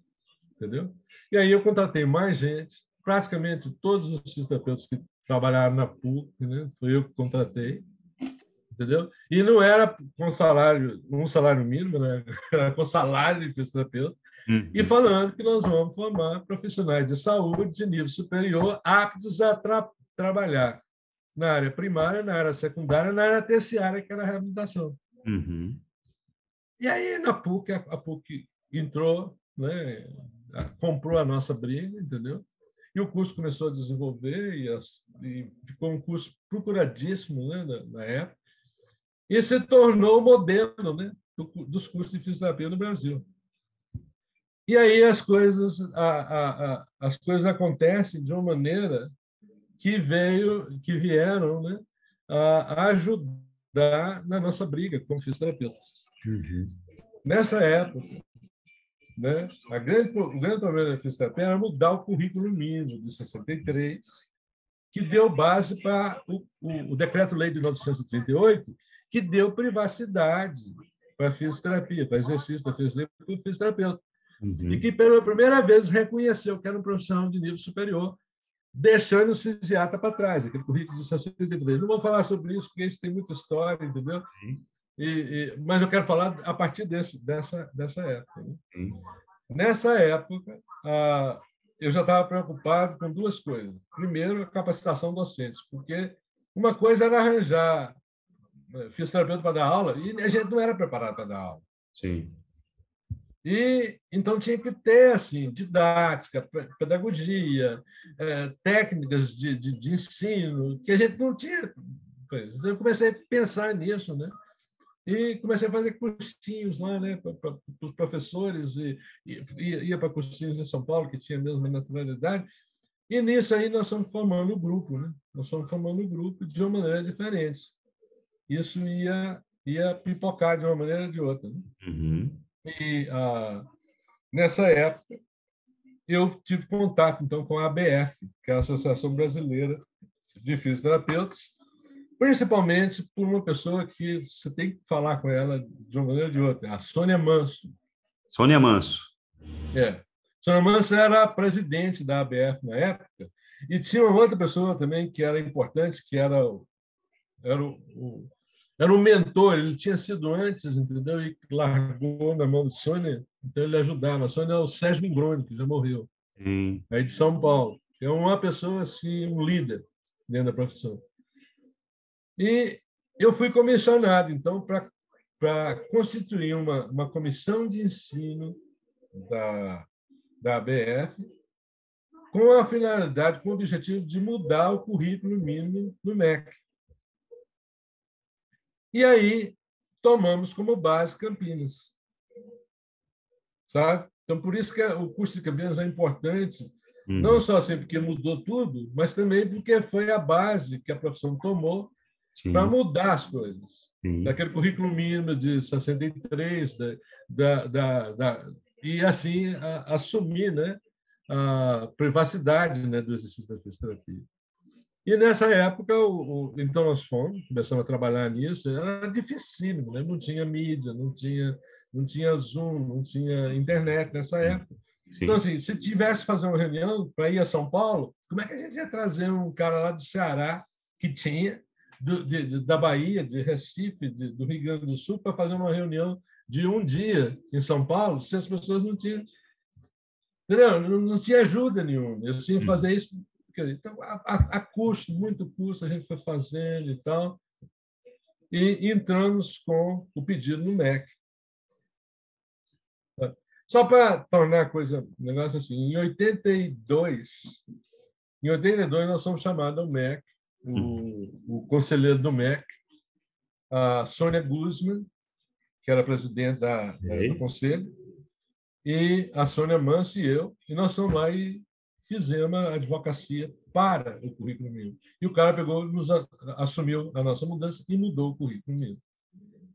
entendeu? E aí eu contratei mais gente, praticamente todos os fisioterapeutas que trabalharam na PUC, né, foi eu que contratei, entendeu? E não era com um salário mínimo, né? Era com salário de fisioterapeuta. E falando que nós vamos formar profissionais de saúde de nível superior aptos a trabalhar na área primária, na área secundária, na área terciária, que era a reabilitação. E aí, na PUC, a PUC entrou, né, comprou a nossa briga, entendeu? E o curso começou a desenvolver e ficou um curso procuradíssimo, né, na época, e se tornou o modelo, né, dos cursos de fisioterapia no Brasil. E aí as coisas acontecem de uma maneira que vieram, né, a ajudar na nossa briga como fisioterapeutas. Nessa época, né, o grande problema da fisioterapia era mudar o currículo mínimo de 63, que deu base para o Decreto-Lei de 1938, que deu privacidade para a fisioterapia, para exercício da fisioterapia para o fisioterapeuta. E que, pela primeira vez, reconheceu que era um profissional de nível superior, deixando o fisiatra para trás, aquele currículo de 63. Não vou falar sobre isso, porque isso tem muita história, entendeu? Mas eu quero falar a partir dessa época. Né? Nessa época, eu já estava preocupado com duas coisas. Primeiro, a capacitação docente, porque uma coisa era arranjar fisioterapeuta para dar aula e a gente não era preparado para dar aula. Sim. E então tinha que ter assim didática, pedagogia, técnicas de ensino que a gente não tinha. Então eu comecei a pensar nisso, né? E comecei a fazer cursinhos lá, né, para os professores e ia para cursinhos em São Paulo que tinha a mesma naturalidade. E nisso aí nós estamos formando o grupo, né? Nós estamos formando o grupo de uma maneira diferente. Isso ia pipocar de uma maneira ou de outra, né? Uhum. E nessa época eu tive contato então com a ABF, que é a Associação Brasileira de Fisioterapeutas, principalmente por uma pessoa que você tem que falar com ela de uma maneira ou de outra, a Sônia Manso. Sônia Manso. Sônia Manso era a presidente da ABF na época, e tinha uma outra pessoa também que era importante, que era um mentor, ele tinha sido antes, entendeu? E largou na mão de Sônia, então ele ajudava. A Sônia é o Sérgio Mingroni, que já morreu, aí de São Paulo. É uma pessoa, assim, um líder dentro da profissão. E eu fui comissionado, então, para constituir uma comissão de ensino da ABF, com a finalidade, com o objetivo de mudar o currículo mínimo do MEC. E aí tomamos como base Campinas, sabe? Então, por isso que o curso de Campinas é importante, não só assim porque mudou tudo, mas também porque foi a base que a profissão tomou para mudar as coisas. Daquele currículo mínimo de 63, e assim assumir, né, a privacidade, né, do exercício da fisioterapia. E nessa época, então nós começamos a trabalhar nisso, era dificílimo, né? Não tinha mídia, não tinha Zoom, não tinha internet nessa época. Sim. Então, assim, se tivesse que fazer uma reunião para ir a São Paulo, como é que a gente ia trazer um cara lá do Ceará, que tinha, da Bahia, de Recife, do Rio Grande do Sul, para fazer uma reunião de um dia em São Paulo, se as pessoas não tinham... Não tinha ajuda nenhuma. Eu tinha que fazer isso. Então, a custo, muito custo, a gente foi fazendo e tal. E entramos com o pedido no MEC. Só para tornar a coisa, um negócio assim, em 82 nós somos chamados ao MEC, o conselheiro do MEC, a Sônia Guzman, que era presidente do conselho, e a Sônia Manso e eu, e nós fomos lá e fizemos a advocacia para o currículo mínimo. E o cara pegou, assumiu a nossa mudança e mudou o currículo mínimo.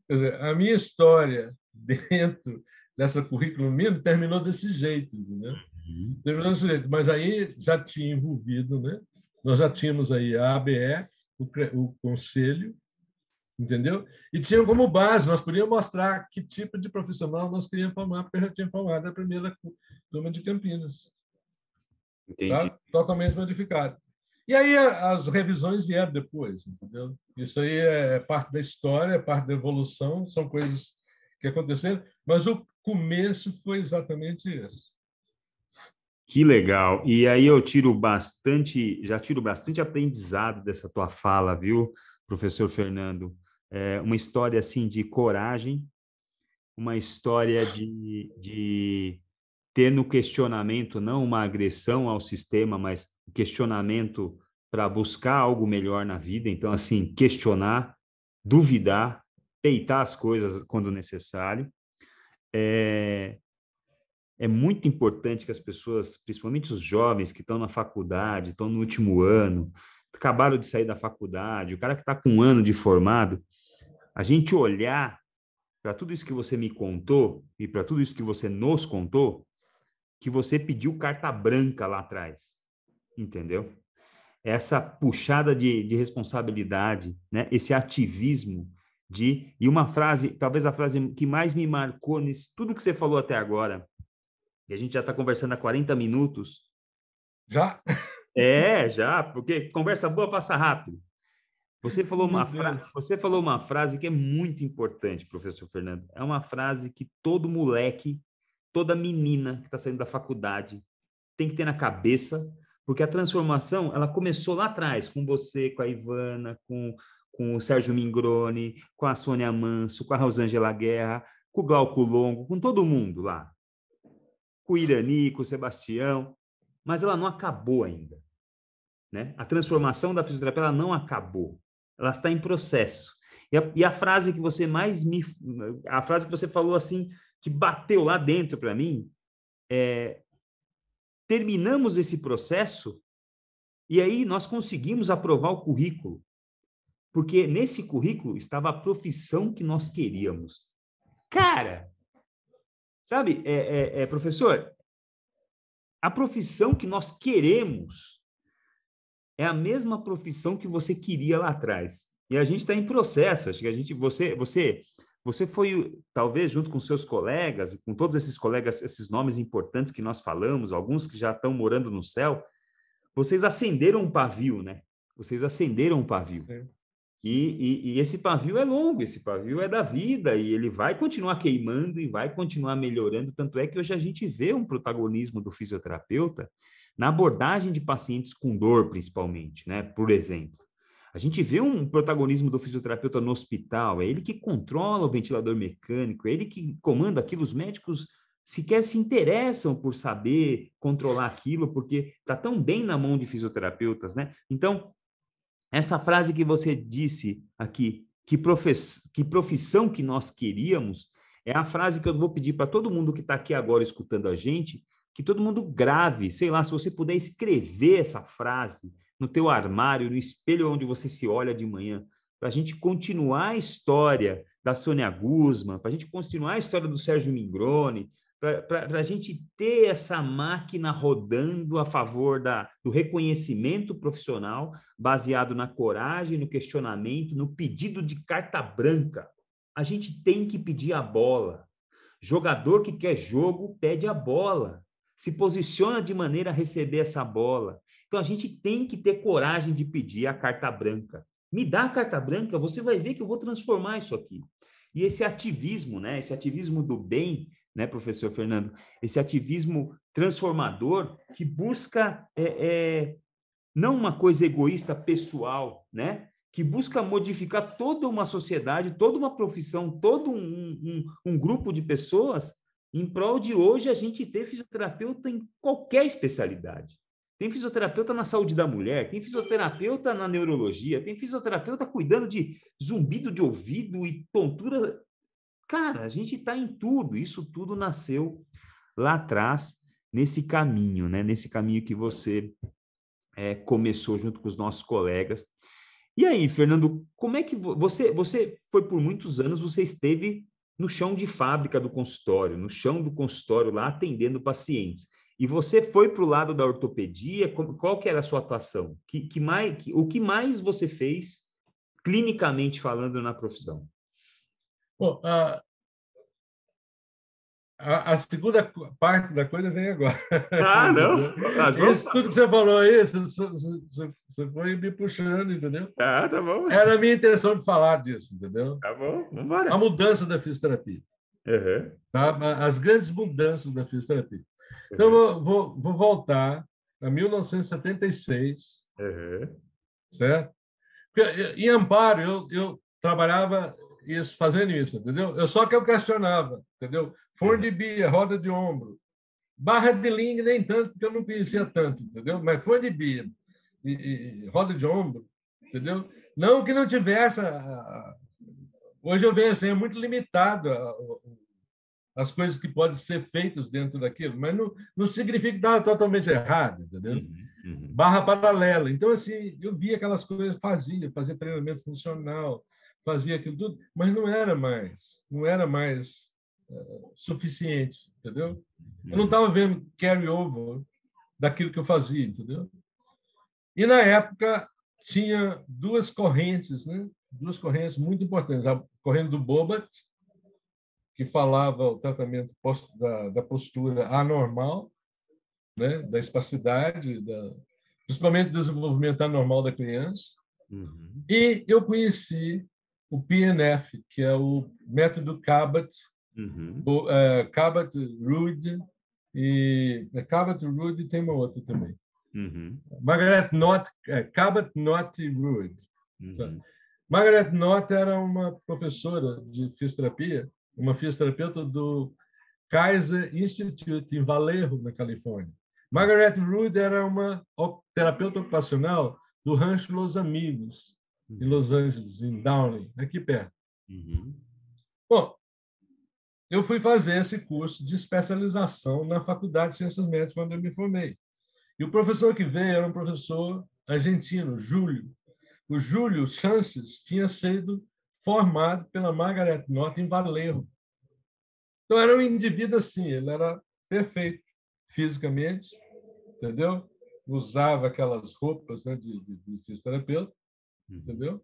Quer dizer, a minha história dentro dessa currículo mínimo terminou desse jeito, entendeu? Terminou desse jeito, mas aí já tinha envolvido, né? Nós já tínhamos aí a ABF, o conselho, entendeu? E tinha como base, nós podíamos mostrar que tipo de profissional nós queríamos formar, porque eu já tinha formado a primeira turma de Campinas. Entendi. Tá? Totalmente modificado. E aí as revisões vieram depois, entendeu? Isso aí é parte da história, é parte da evolução, são coisas que aconteceram, mas o começo foi exatamente isso. Que legal. E aí eu já tiro bastante aprendizado dessa tua fala, viu, professor Fernando? Uma história assim de coragem, uma história de ter no questionamento não uma agressão ao sistema, mas questionamento para buscar algo melhor na vida. Então, assim, questionar, duvidar, peitar as coisas quando necessário. É muito importante que as pessoas, principalmente os jovens que estão na faculdade, estão no último ano, acabaram de sair da faculdade, o cara que está com um ano de formado, a gente olhar para tudo isso que você me contou e para tudo isso que você nos contou, que você pediu carta branca lá atrás, entendeu? Essa puxada de responsabilidade, né? Esse ativismo e uma frase, talvez a frase que mais me marcou nisso, tudo que você falou até agora, e a gente já está conversando há 40 minutos. Já? Já, porque conversa boa passa rápido. Você falou uma frase que é muito importante, professor Fernando. É uma frase que todo moleque, toda menina que está saindo da faculdade tem que ter na cabeça, porque a transformação, ela começou lá atrás, com você, com a Ivana, com o Sérgio Mingroni, com a Sônia Manso, com a Rosângela Guerra, com o Glauco Longo, com todo mundo lá. Com o Irani, com o Sebastião, mas ela não acabou ainda, né? A transformação da fisioterapia, ela não acabou. Ela está em processo. E a frase que você a frase que você falou assim, que bateu lá dentro para mim, terminamos esse processo e aí nós conseguimos aprovar o currículo, porque nesse currículo estava a profissão que nós queríamos. Cara, sabe, professor, a profissão que nós queremos é a mesma profissão que você queria lá atrás. E a gente está em processo. Acho que você foi, talvez, junto com seus colegas, e com todos esses colegas, esses nomes importantes que nós falamos, alguns que já estão morando no céu, vocês acenderam um pavio, né? Vocês acenderam um pavio. Sim. E esse pavio é longo, esse pavio é da vida, e ele vai continuar queimando e vai continuar melhorando. Tanto é que hoje a gente vê um protagonismo do fisioterapeuta na abordagem de pacientes com dor, principalmente, né? Por exemplo. A gente vê um protagonismo do fisioterapeuta no hospital, é ele que controla o ventilador mecânico, é ele que comanda aquilo, os médicos sequer se interessam por saber controlar aquilo, porque está tão bem na mão de fisioterapeutas, né? Então, essa frase que você disse aqui, que profissão que nós queríamos, é a frase que eu vou pedir para todo mundo que está aqui agora escutando a gente, que todo mundo grave, sei lá, se você puder escrever essa frase no teu armário, no espelho onde você se olha de manhã, para a gente continuar a história da Sônia Guzman, para a gente continuar a história do Sérgio Mingroni, para a gente ter essa máquina rodando a favor do reconhecimento profissional, baseado na coragem, no questionamento, no pedido de carta branca. A gente tem que pedir a bola. Jogador que quer jogo, pede a bola. Se posiciona de maneira a receber essa bola. Então, a gente tem que ter coragem de pedir a carta branca. Me dá a carta branca, você vai ver que eu vou transformar isso aqui. E esse ativismo, né? Esse ativismo do bem, né, professor Fernando? Esse ativismo transformador que busca não uma coisa egoísta pessoal, né? Que busca modificar toda uma sociedade, toda uma profissão, todo um grupo de pessoas em prol de hoje a gente ter fisioterapeuta em qualquer especialidade. Tem fisioterapeuta na saúde da mulher, tem fisioterapeuta na neurologia, tem fisioterapeuta cuidando de zumbido de ouvido e tontura. Cara, a gente está em tudo. Isso tudo nasceu lá atrás, nesse caminho, né? Nesse caminho que você começou junto com os nossos colegas. E aí, Fernando, como é que você foi por muitos anos, você esteve no chão de fábrica do consultório, no chão do consultório lá atendendo pacientes. E você foi para o lado da ortopedia, qual que era a sua atuação? O que mais você fez, clinicamente falando, na profissão? Bom, a segunda parte da coisa vem agora. Ah, não? Isso tudo que você falou aí, você foi me puxando, entendeu? Ah, tá bom. Era a minha intenção de falar disso, entendeu? Tá bom, vamos embora. A mudança da fisioterapia. Uhum. Tá? As grandes mudanças da fisioterapia. Então, vou voltar a 1976, certo? Porque, em Amparo, eu trabalhava fazendo isso, entendeu? Só que eu questionava, entendeu? Forno de bia, roda de ombro, barra de lingue, nem tanto, porque eu não conhecia tanto, entendeu? Mas forno de bia e roda de ombro, entendeu? Não que não tivesse... Hoje eu vejo assim, é muito limitado as coisas que podem ser feitas dentro daquilo, mas não significa que estava totalmente errado, entendeu? Barra paralela. Então, assim, eu via aquelas coisas, fazia treinamento funcional, fazia aquilo tudo, mas não era mais suficiente, entendeu? Eu não estava vendo carry-over daquilo que eu fazia, entendeu? E, na época, tinha duas correntes, né? Duas correntes muito importantes. A corrente do Bobat, que falava o tratamento da postura anormal, né? Da espacidade, principalmente do desenvolvimento anormal da criança. E eu conheci o PNF, que é o método Cabot, Cabot-Ruud, e Cabot Ruud, e tem uma outra também. Uhum. Margaret Knott, Cabot, Knott e Ruud. Uhum. Margaret Knott era uma professora de fisioterapia, uma fisioterapeuta do Kaiser Institute, em Vallejo, na Califórnia. Margaret Rood era uma terapeuta ocupacional do Rancho Los Amigos, em Los Angeles, em Downey, aqui perto. Uhum. Bom, eu fui fazer esse curso de especialização na Faculdade de Ciências Médicas quando eu me formei. E o professor que veio era um professor argentino, Júlio. O Júlio Chances tinha sido formado pela Margaret Knott em Vallejo. Então, era um indivíduo assim, ele era perfeito fisicamente, entendeu? Usava aquelas roupas, né, de fisioterapeuta, entendeu?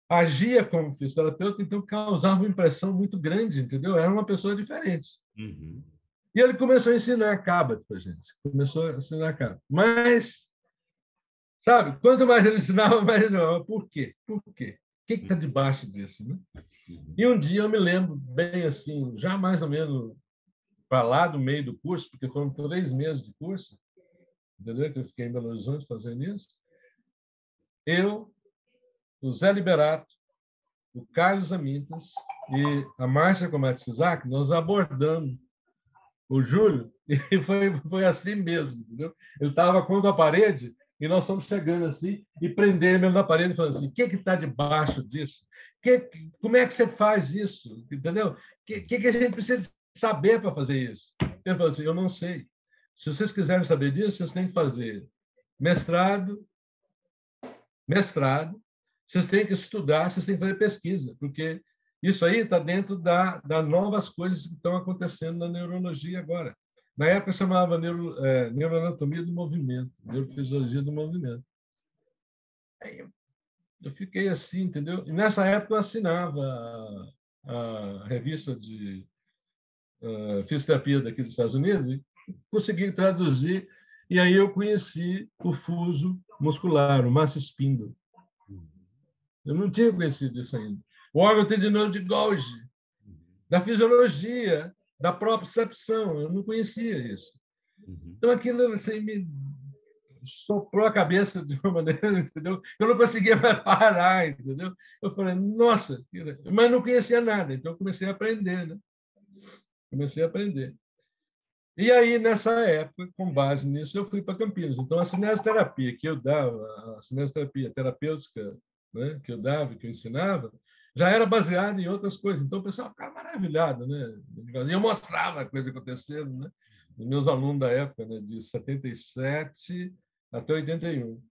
Agia como fisioterapeuta, então causava uma impressão muito grande, entendeu? Era uma pessoa diferente. Uhum. E ele começou a ensinar Cabot para a gente. Começou a ensinar Cabot. Mas, sabe, quanto mais ele ensinava, mais ele falava, por quê? Por quê? O que está debaixo disso, né? E um dia eu me lembro bem assim, já mais ou menos para lá do meio do curso, porque foram 3 meses de curso, entendeu? Que eu fiquei em Belo Horizonte fazendo isso. Eu, o Zé Liberato, o Carlos Amintas e a Márcia Comatizak, nós abordamos o Júlio e foi assim mesmo, entendeu? Ele estava contra a parede e nós fomos chegando assim e prendendo ele na parede, falando assim: o que está debaixo disso? Como é que você faz isso? Entendeu? O que a gente precisa saber para fazer isso? Ele falou assim: eu não sei. Se vocês quiserem saber disso, vocês têm que fazer mestrado, vocês têm que estudar, vocês têm que fazer pesquisa, porque isso aí está dentro das novas coisas que estão acontecendo na neurologia agora. Na época chamava neuroanatomia do movimento, neurofisiologia do movimento. Aí eu fiquei assim, entendeu? E nessa época eu assinava a revista de fisioterapia daqui dos Estados Unidos e consegui traduzir, e aí eu conheci o fuso muscular, o massa spindle. Eu não tinha conhecido isso ainda. O órgão tendinoso de Golgi, da fisiologia, da propriocepção, eu não conhecia isso. Então, aquilo assim, me soprou a cabeça de uma maneira, entendeu? Eu não conseguia mais parar, entendeu? Eu falei, nossa, mas não conhecia nada, então eu comecei a aprender, né? Comecei a aprender. E aí, nessa época, com base nisso, eu fui para Campinas. Então, a cinesioterapia que eu dava, a cinesioterapia terapêutica, né, que eu dava, que eu ensinava, já era baseada em outras coisas. Então, o pessoal ficava maravilhado, né? E eu mostrava a coisa acontecendo, né? Os meus alunos da época, né, de 77 até 81.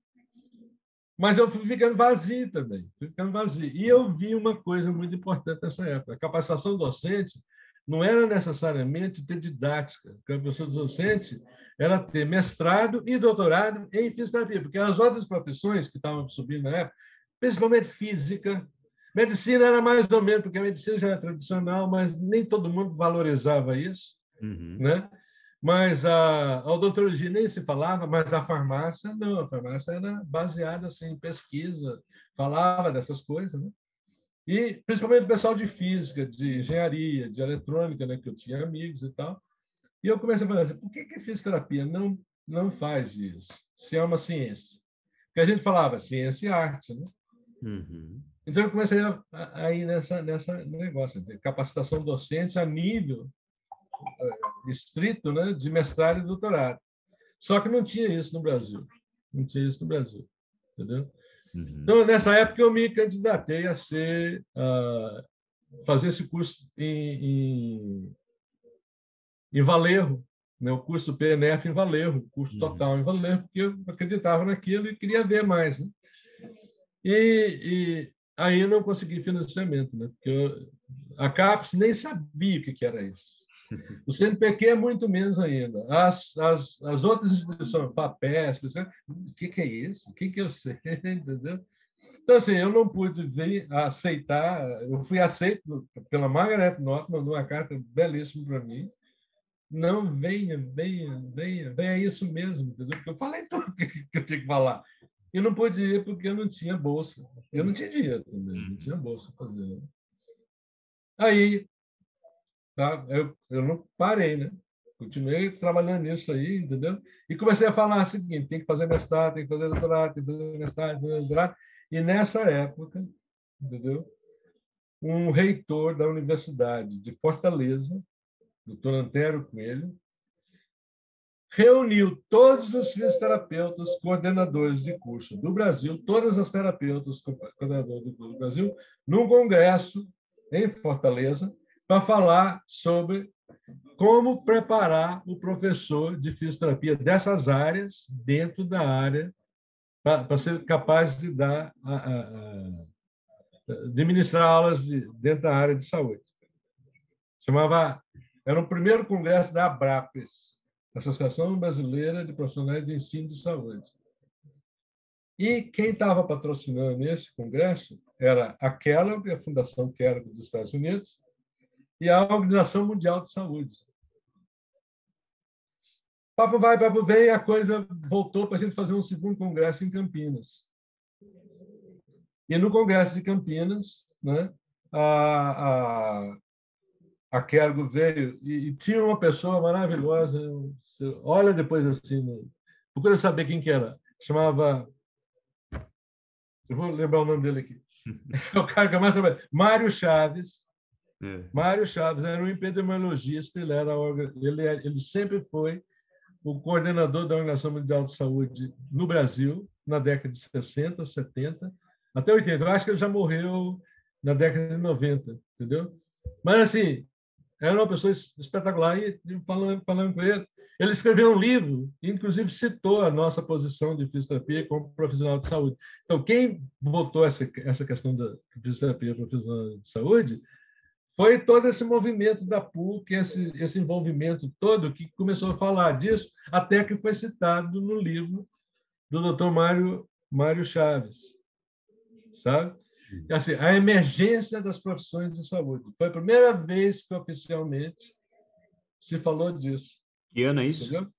Mas eu fui ficando vazio também, fui ficando vazio. E eu vi uma coisa muito importante nessa época. A capacitação docente não era necessariamente ter didática. A capacitação docente era ter mestrado e doutorado em fisioterapia, porque as outras profissões que estavam subindo na época, principalmente física, medicina era mais ou menos, porque a medicina já era tradicional, mas nem todo mundo valorizava isso, né? Mas a odontologia nem se falava, mas a farmácia não, a farmácia era baseada assim, em pesquisa, falava dessas coisas, né? E principalmente o pessoal de física, de engenharia, de eletrônica, né, que eu tinha amigos e tal. E eu comecei a falar assim, por que a fisioterapia não faz isso? Se é uma ciência. Porque a gente falava ciência e arte, né? Então eu comecei a ir nessa negócio de capacitação docente a nível estrito, né, de mestrado e doutorado. Só que não tinha isso no Brasil. Não tinha isso no Brasil. Entendeu? Então, nessa época, eu me candidatei a fazer esse curso em Vallejo, né? O curso do PNF em Vallejo, o curso total em Vallejo, porque eu acreditava naquilo e queria ver mais. Né? E aí eu não consegui financiamento, né? Porque a CAPES nem sabia o que era isso. O CNPq é muito menos ainda. As outras instituições, FAPESP, o que é isso? O que eu sei? Entendeu? Então, assim, eu não pude aceitar. Eu fui aceito pela Margaret Knott, mandou uma carta belíssima para mim. Não, venha, isso mesmo, entendeu? Porque eu falei tudo que eu tinha que falar. Eu não pude ir porque eu não tinha bolsa. Eu não tinha dinheiro também, não tinha bolsa para fazer. Aí, tá, eu não parei, né? continuei trabalhando nisso aí, entendeu? E comecei a falar o seguinte: tem que fazer mestrado, tem que fazer doutorado, tem que fazer mestrado, tem que fazer doutorado. E nessa época, entendeu? Um reitor da Universidade de Fortaleza, doutor Antério Coelho, reuniu todos os fisioterapeutas coordenadores de curso do Brasil, todas as terapeutas coordenadoras do curso do Brasil, num congresso em Fortaleza, para falar sobre como preparar o professor de fisioterapia dessas áreas dentro da área, para ser capaz de dar de ministrar aulas dentro da área de saúde. Era o primeiro congresso da ABRAPES, Associação Brasileira de Profissionais de Ensino de Saúde. E quem estava patrocinando esse congresso era a Kellogg, a Fundação Kellogg dos Estados Unidos, e a Organização Mundial de Saúde. Papo vai, papo vem, a coisa voltou para a gente fazer um segundo congresso em Campinas. E no congresso de Campinas, né, a Kergo veio e tinha uma pessoa maravilhosa. Olha depois assim, procura saber quem que era. Chamava, eu vou lembrar o nome dele aqui. É o cara que mais trabalha. Mário Chaves. Mário Chaves era um epidemiologista. Ele sempre foi o coordenador da Organização Mundial de Saúde no Brasil, na década de 60, 70, até 80. Eu acho que ele já morreu na década de 90, entendeu? Mas, assim, era uma pessoa espetacular. E falando com ele, ele escreveu um livro, inclusive citou a nossa posição de fisioterapia como profissional de saúde. Então, quem botou essa questão da fisioterapia profissional de saúde foi todo esse movimento da PUC, esse envolvimento todo que começou a falar disso, até que foi citado no livro do Dr. Mário Chaves, sabe? Assim, a emergência das profissões de saúde. Foi a primeira vez que oficialmente se falou disso. Que ano é isso? Entendeu?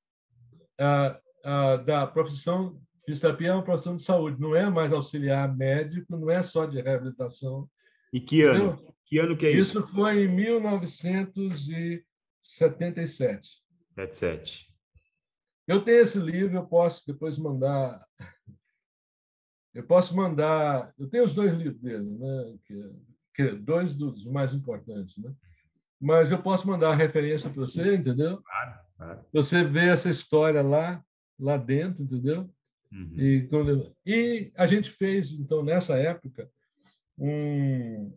Da profissão, fisioterapia é uma profissão de saúde, não é mais auxiliar médico, não é só de reabilitação. E que entendeu? ano? Que ano que é isso? Isso foi em 1977. 77. Eu tenho esse livro, eu posso depois mandar. Eu tenho os dois livros dele, né? Dois dos mais importantes, né? Mas eu posso mandar a referência para você, entendeu? Claro. Você vê essa história lá dentro, entendeu? Uhum. E a gente fez, então, nessa época, um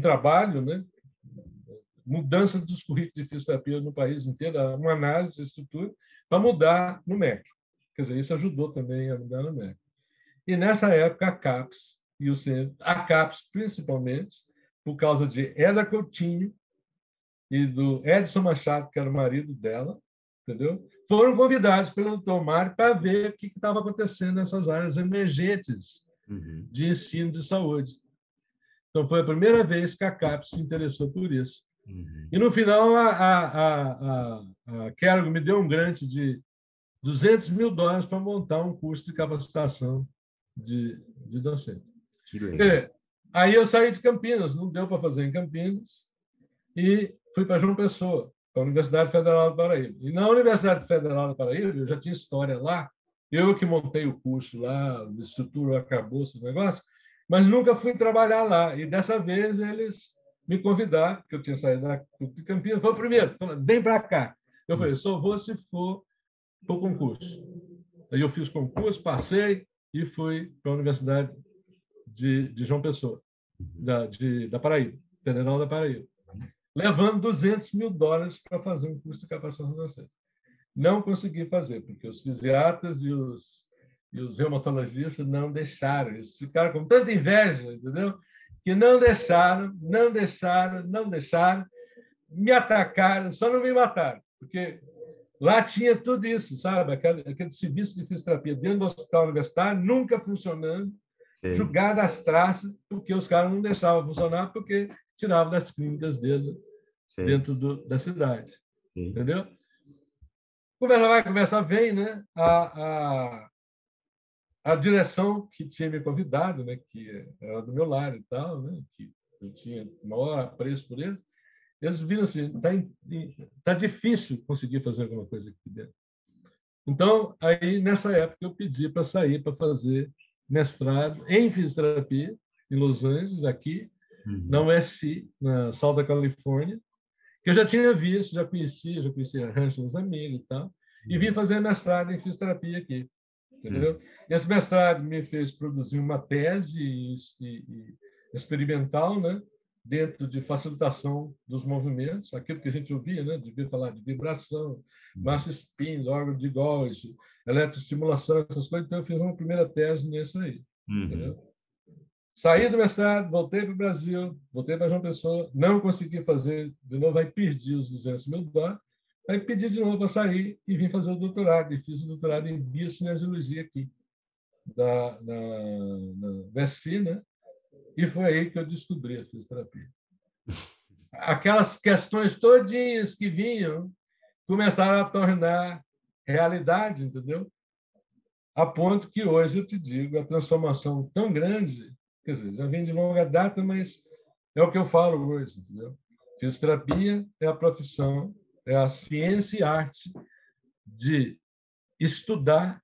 trabalho, né? Mudança dos currículos de fisioterapia no país inteiro, uma análise, estrutura, para mudar no MEC. Quer dizer, isso ajudou também a mudar no MEC. E nessa época, a CAPES e o CN, a CAPES principalmente, por causa de Eda Coutinho e do Edson Machado, que era o marido dela, entendeu? Foram convidados pelo Dr. Mário para ver o que estava acontecendo nessas áreas emergentes de ensino de saúde. Então, foi a primeira vez que a CAPES se interessou por isso. E, no final, a Kellogg me deu um grant de $200 mil para montar um curso de capacitação de docente. Que legal. Aí eu saí de Campinas, não deu para fazer em Campinas, e fui para João Pessoa, para a Universidade Federal do Paraíba. E na Universidade Federal do Paraíba, eu já tinha história lá, eu que montei o curso lá, estrutura, acabou esse negócio, mas nunca fui trabalhar lá. E dessa vez eles me convidaram, porque eu tinha saído da PUC de Campinas, foi o primeiro, vem para cá. Eu falei, só vou se for para o concurso. Aí eu fiz concurso, passei e fui para a Universidade de João Pessoa, da Paraíba, Federal da Paraíba, levando $200 mil para fazer um curso de capacitação docente. Não consegui fazer, porque os fisiatras e os reumatologistas não deixaram. Eles ficaram com tanta inveja, entendeu? Que não deixaram, me atacaram, só não me mataram, porque lá tinha tudo isso, sabe? Aquele serviço de fisioterapia dentro do hospital universitário, nunca funcionando, julgado às traças, porque os caras não deixavam funcionar, porque tiravam das clínicas dele dentro da cidade. Entendeu? Conversa vai, conversa vem, né? A direção que tinha me convidado, né? Que era do meu lado e tal, né? Que eu tinha maior apreço por ele, eles viram assim, tá difícil conseguir fazer alguma coisa aqui dentro. Então, aí, nessa época, eu pedi para sair para fazer mestrado em fisioterapia, em Los Angeles, aqui, na USC, na Sul da Califórnia, que eu já tinha visto, já conhecia a Rancho dos amigos e tal, e vim fazer mestrado em fisioterapia aqui, entendeu? Esse mestrado me fez produzir uma tese experimental, né, dentro de facilitação dos movimentos, aquilo que a gente ouvia, né, devia falar de vibração, massa spin, órgão de Golgi, eletroestimulação, essas coisas. Então, eu fiz uma primeira tese nisso aí, entendeu? Saí do mestrado, voltei para o Brasil, voltei para João Pessoa, não consegui fazer de novo, aí perdi os $200 mil, aí pedi de novo para sair e vim fazer o doutorado, e fiz o doutorado em biocinesiologia aqui, na USC, né? E foi aí que eu descobri a fisioterapia. Aquelas questões todinhas que vinham começaram a tornar realidade, entendeu? A ponto que hoje eu te digo, a transformação tão grande, quer dizer, já vem de longa data, mas é o que eu falo hoje, entendeu? Fisioterapia é a profissão, é a ciência e arte de estudar,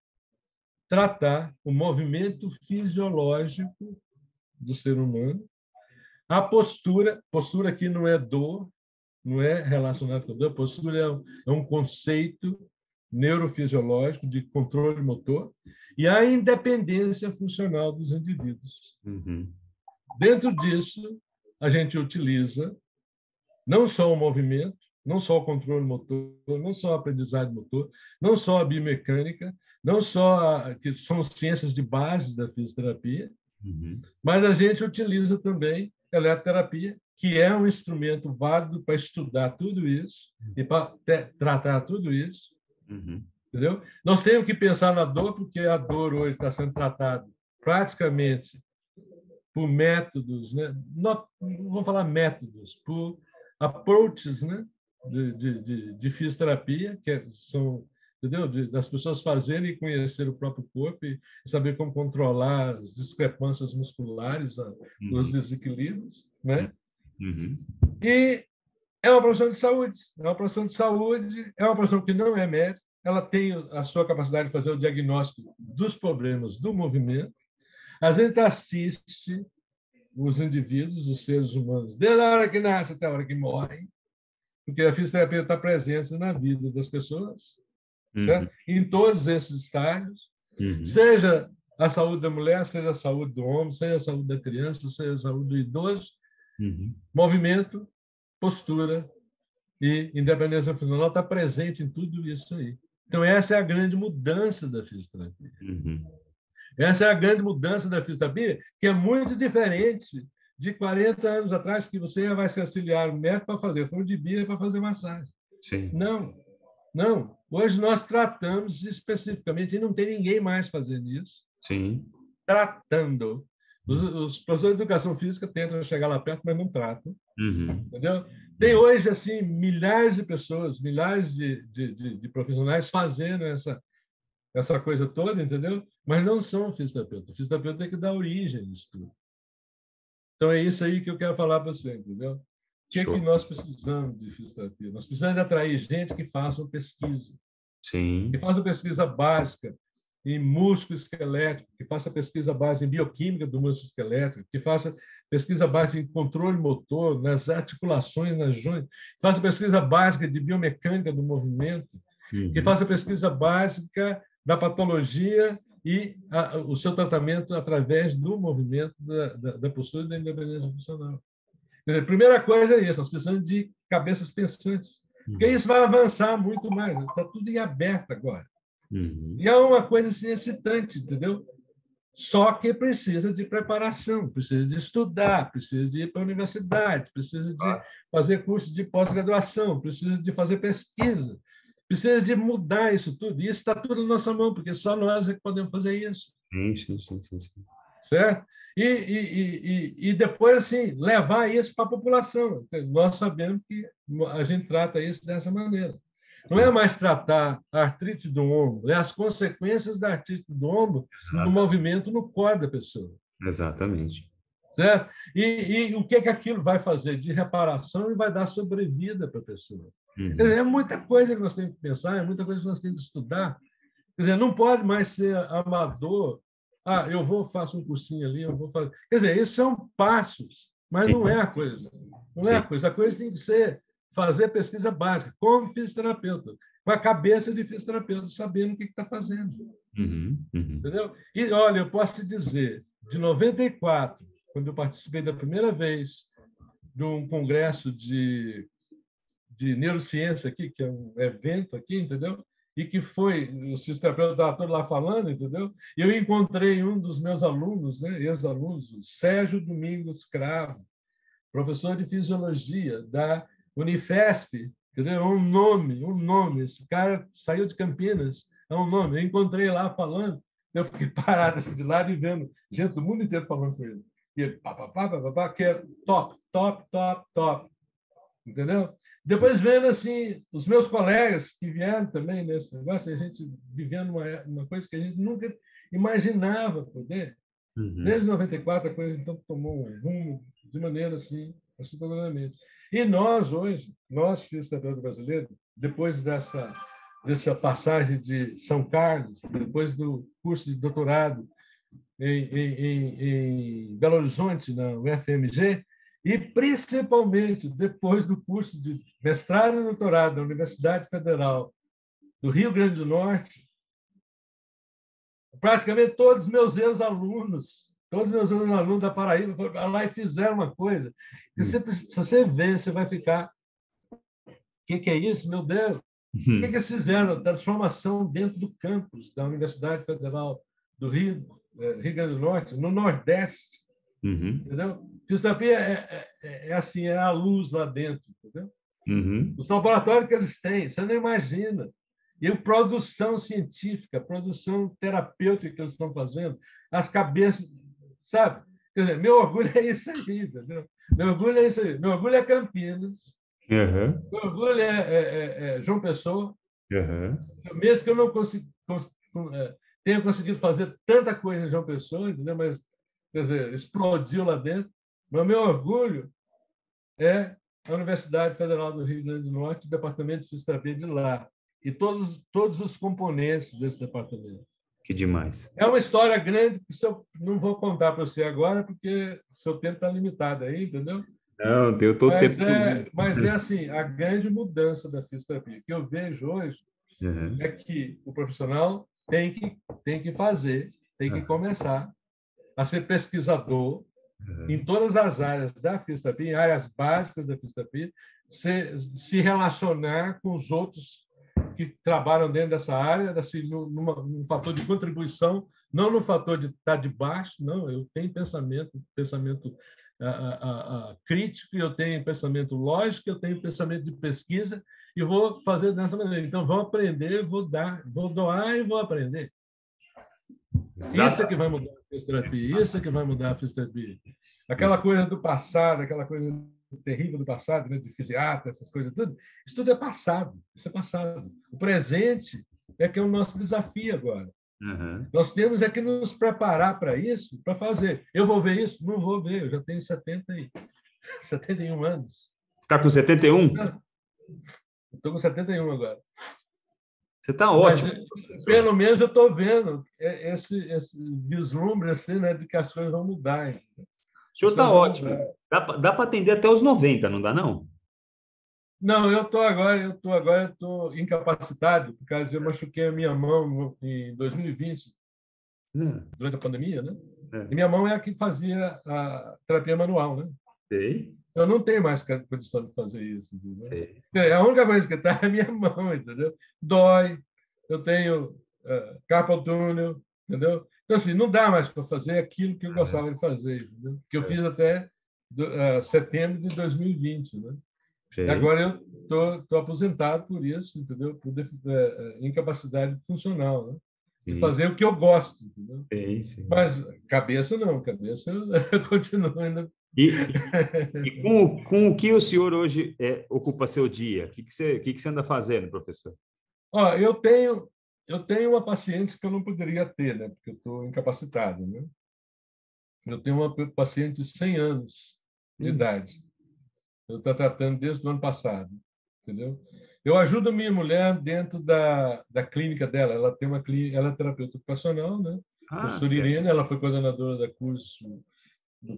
tratar o movimento fisiológico do ser humano. A postura aqui não é dor, não é relacionado com dor, postura é um conceito neurofisiológico de controle motor e a independência funcional dos indivíduos. Dentro disso, a gente utiliza não só o movimento, não só o controle motor, não só a aprendizagem motor, não só a biomecânica, não só que são ciências de base da fisioterapia, mas a gente utiliza também a eletroterapia, que é um instrumento válido para estudar tudo isso e para tratar tudo isso. Entendeu? Nós temos que pensar na dor, porque a dor hoje está sendo tratada praticamente por métodos, né? Não vou falar métodos, por approaches, né? de fisioterapia, que são, entendeu? Das pessoas fazerem e conhecer o próprio corpo e saber como controlar as discrepâncias musculares, os desequilíbrios, né? E é uma profissão de saúde, é uma profissão que não é médica, ela tem a sua capacidade de fazer o diagnóstico dos problemas do movimento. A gente assiste os indivíduos, os seres humanos, desde a hora que nasce até a hora que morrem, porque a fisioterapia está presente na vida das pessoas, certo? Em todos esses estágios, seja a saúde da mulher, seja a saúde do homem, seja a saúde da criança, seja a saúde do idoso, movimento, postura e independência funcional está presente em tudo isso aí. Então, essa é a grande mudança da fisioterapia. Essa é a grande mudança da fisioterapia, que é muito diferente de 40 anos atrás, que você vai se auxiliar o médico para fazer flor de bia para fazer massagem. Sim. Não. Hoje nós tratamos especificamente, e não tem ninguém mais fazendo isso. Sim. Tratando. Os professores de educação física tentam chegar lá perto, mas não tratam. Entendeu? Tem hoje assim milhares de pessoas, milhares de profissionais fazendo essa coisa toda, entendeu? Mas não são fisioterapeutas. O fisioterapeuta tem que dar origem a isso tudo. Então, é isso aí que eu quero falar para você, entendeu? O que nós precisamos de fisioterapia? Nós precisamos de atrair gente que faça pesquisa. Sim. Que faça pesquisa básica em músculo esquelético, que faça pesquisa básica em bioquímica do músculo esquelético, que faça pesquisa básica em controle motor, nas articulações, nas juntas, que faça pesquisa básica de biomecânica do movimento, que faça pesquisa básica da patologia e o seu tratamento através do movimento, da postura e da independência funcional. Quer dizer, a primeira coisa é isso, nós precisamos de cabeças pensantes, porque isso vai avançar muito mais, está tudo em aberto agora. E é uma coisa assim, excitante, entendeu? Só que precisa de preparação, precisa de estudar, precisa de ir para a universidade, precisa de fazer curso de pós-graduação, precisa de fazer pesquisa, precisa de mudar isso tudo. E isso está tudo na nossa mão, porque só nós é que podemos fazer isso. Sim. Certo? E depois, assim, levar isso para a população. Nós sabemos que a gente trata isso dessa maneira. Não é mais tratar a artrite do ombro, é as consequências da artrite do ombro no movimento, no corpo da pessoa. Exatamente. certo? E o que é que aquilo vai fazer de reparação e vai dar sobrevida para a pessoa. Quer dizer, é muita coisa que nós temos que pensar, é muita coisa que nós temos que estudar. Quer dizer, não pode mais ser amador. Ah, eu vou, faço um cursinho ali, eu vou fazer. Quer dizer, esses são passos, mas Sim, não é a coisa. Não é sim. a coisa. A coisa tem que ser fazer pesquisa básica, como fisioterapeuta, com a cabeça de fisioterapeuta, sabendo o que está fazendo. Uhum, uhum. Entendeu? E, olha, eu posso te dizer, de 94, quando eu participei da primeira vez de um congresso de neurociência aqui, que é um evento aqui, entendeu? E que foi, o fisioterapeuta estava todo lá falando, entendeu? E eu encontrei um dos meus alunos, né, ex-alunos, o Sérgio Domingos Cravo, professor de fisiologia da Unifesp, entendeu? Um nome. Esse cara saiu de Campinas, é um nome. Eu encontrei lá falando, eu fiquei parado assim, de lado e vendo gente do mundo inteiro falando com ele. E ele, que é top, top, top, top. Entendeu? Depois vendo assim os meus colegas que vieram também nesse negócio, a gente vivendo uma coisa que a gente nunca imaginava poder. Uhum. Desde 94 a coisa então tomou um rumo de maneira assim, assustadoramente. E nós hoje, nós fisioterapeutas brasileiros, depois dessa passagem de São Carlos, depois do curso de doutorado em Belo Horizonte, na UFMG, e principalmente depois do curso de mestrado e doutorado na Universidade Federal do Rio Grande do Norte, praticamente todos os meus ex-alunos da Paraíba foram lá e fizeram uma coisa que se você ver, você vai ficar, o que é isso, meu Deus? O que eles fizeram? Transformação dentro do campus da Universidade Federal do Rio Grande do Norte, no Nordeste, Uhum. entendeu? Fisioterapia é assim, é a luz lá dentro, entendeu? Uhum. Os laboratórios que eles têm, você não imagina. E a produção científica, a produção terapêutica que eles estão fazendo, as cabeças, sabe? Quer dizer, meu orgulho é isso aí, entendeu? Meu orgulho é isso aí. Meu orgulho é Campinas, Uhum. meu orgulho é João Pessoa, Uhum. mesmo que eu não tenha conseguido fazer tanta coisa em João Pessoa, entendeu? Mas, quer dizer, explodiu lá dentro. Mas o meu orgulho é a Universidade Federal do Rio Grande do Norte, o Departamento de Fisioterapia de lá, e todos os componentes desse departamento. Que demais. É uma história grande que eu não vou contar para você agora, porque seu tempo está limitado aí, entendeu? Não, deu todo o tempo do mundo. Mas é assim, a grande mudança da fisioterapia que eu vejo hoje Uhum. é que o profissional tem que fazer, tem que começar a ser pesquisador em Uhum. todas as áreas da fisioterapia, em áreas básicas da fisioterapia, se relacionar com os outros que trabalham dentro dessa área, assim, num fator de contribuição, não no fator de estar de baixo, não, eu tenho pensamento crítico, eu tenho pensamento lógico, eu tenho pensamento de pesquisa, e vou fazer dessa maneira. Então, vou aprender, vou doar e vou aprender. Isso é que vai Exatamente. mudar a fisioterapia, isso é que vai mudar a fisioterapia. Aquela coisa do passado, aquela coisa terrível do passado, né, de fisiatra, essas coisas, tudo, isso tudo é passado, isso é passado. O presente é que é o nosso desafio agora. Uhum. Nós temos é que nos preparar para isso, para fazer. Eu vou ver isso? Não vou ver, eu já tenho 71 anos. Você está com 71? Estou com 71 agora. Você está Mas, ótimo, professor. pelo menos, eu estou vendo esse vislumbre assim, né, de que as coisas vão mudar. O senhor As está coisas vão mudar. ótimo. Dá para atender até os 90, não dá, não? Não, eu estou incapacitado, por causa eu machuquei a minha mão em 2020, É, durante a pandemia, né? E é. minha mão é a que fazia a terapia manual, né? Sei, Eu não tenho mais condição de fazer isso, entendeu? sei. A única coisa que está é a minha mão, entendeu? Dói, eu tenho carpal tunnel, entendeu? Então, assim, não dá mais para fazer aquilo que eu É, gostava de fazer, entendeu? Que eu é. fiz até setembro de 2020, né? E Sei. agora eu estou aposentado por isso, entendeu? Por incapacidade funcional, né? De Sim, fazer o que eu gosto, entendeu? sim, sim. Mas cabeça não, cabeça eu continuo ainda. E com o que o senhor hoje ocupa seu dia? O que você anda fazendo, professor? Ó, eu tenho uma paciente que eu não poderia ter, né? Porque eu estou incapacitado, né? Eu tenho uma paciente de 100 anos de idade. Eu estou tratando desde o ano passado, entendeu? Eu ajudo a minha mulher dentro da clínica dela. Ela tem uma clínica, ela é terapeuta ocupacional, né? Professora Que Irene, ela foi coordenadora do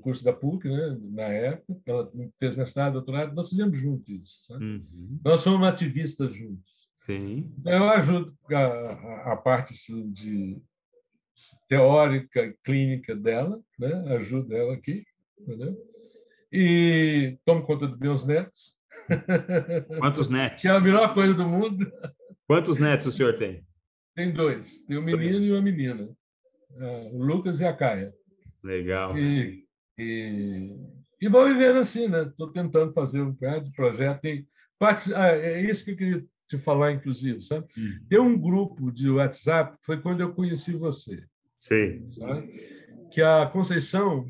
curso da PUC, né? Na época. Ela fez mestrado, doutorado. Nós fizemos juntos isso, sabe? Uhum. Nós somos ativistas juntos. Sim. Eu ajudo a parte assim, de teórica e clínica dela, né? Ajudo ela aqui, entendeu? E tomo conta dos meus netos, Quantos que é a netos? melhor coisa do mundo. Quantos netos o senhor tem? Tem dois, tem um menino e uma menina, o Lucas e a Caia. Legal. E, e, e vou vivendo assim, né? Estou tentando fazer um bocado de projeto. É isso que eu queria te falar, inclusive, sabe? Tem um grupo de WhatsApp, foi quando eu conheci você, Sei. sabe? Que a Conceição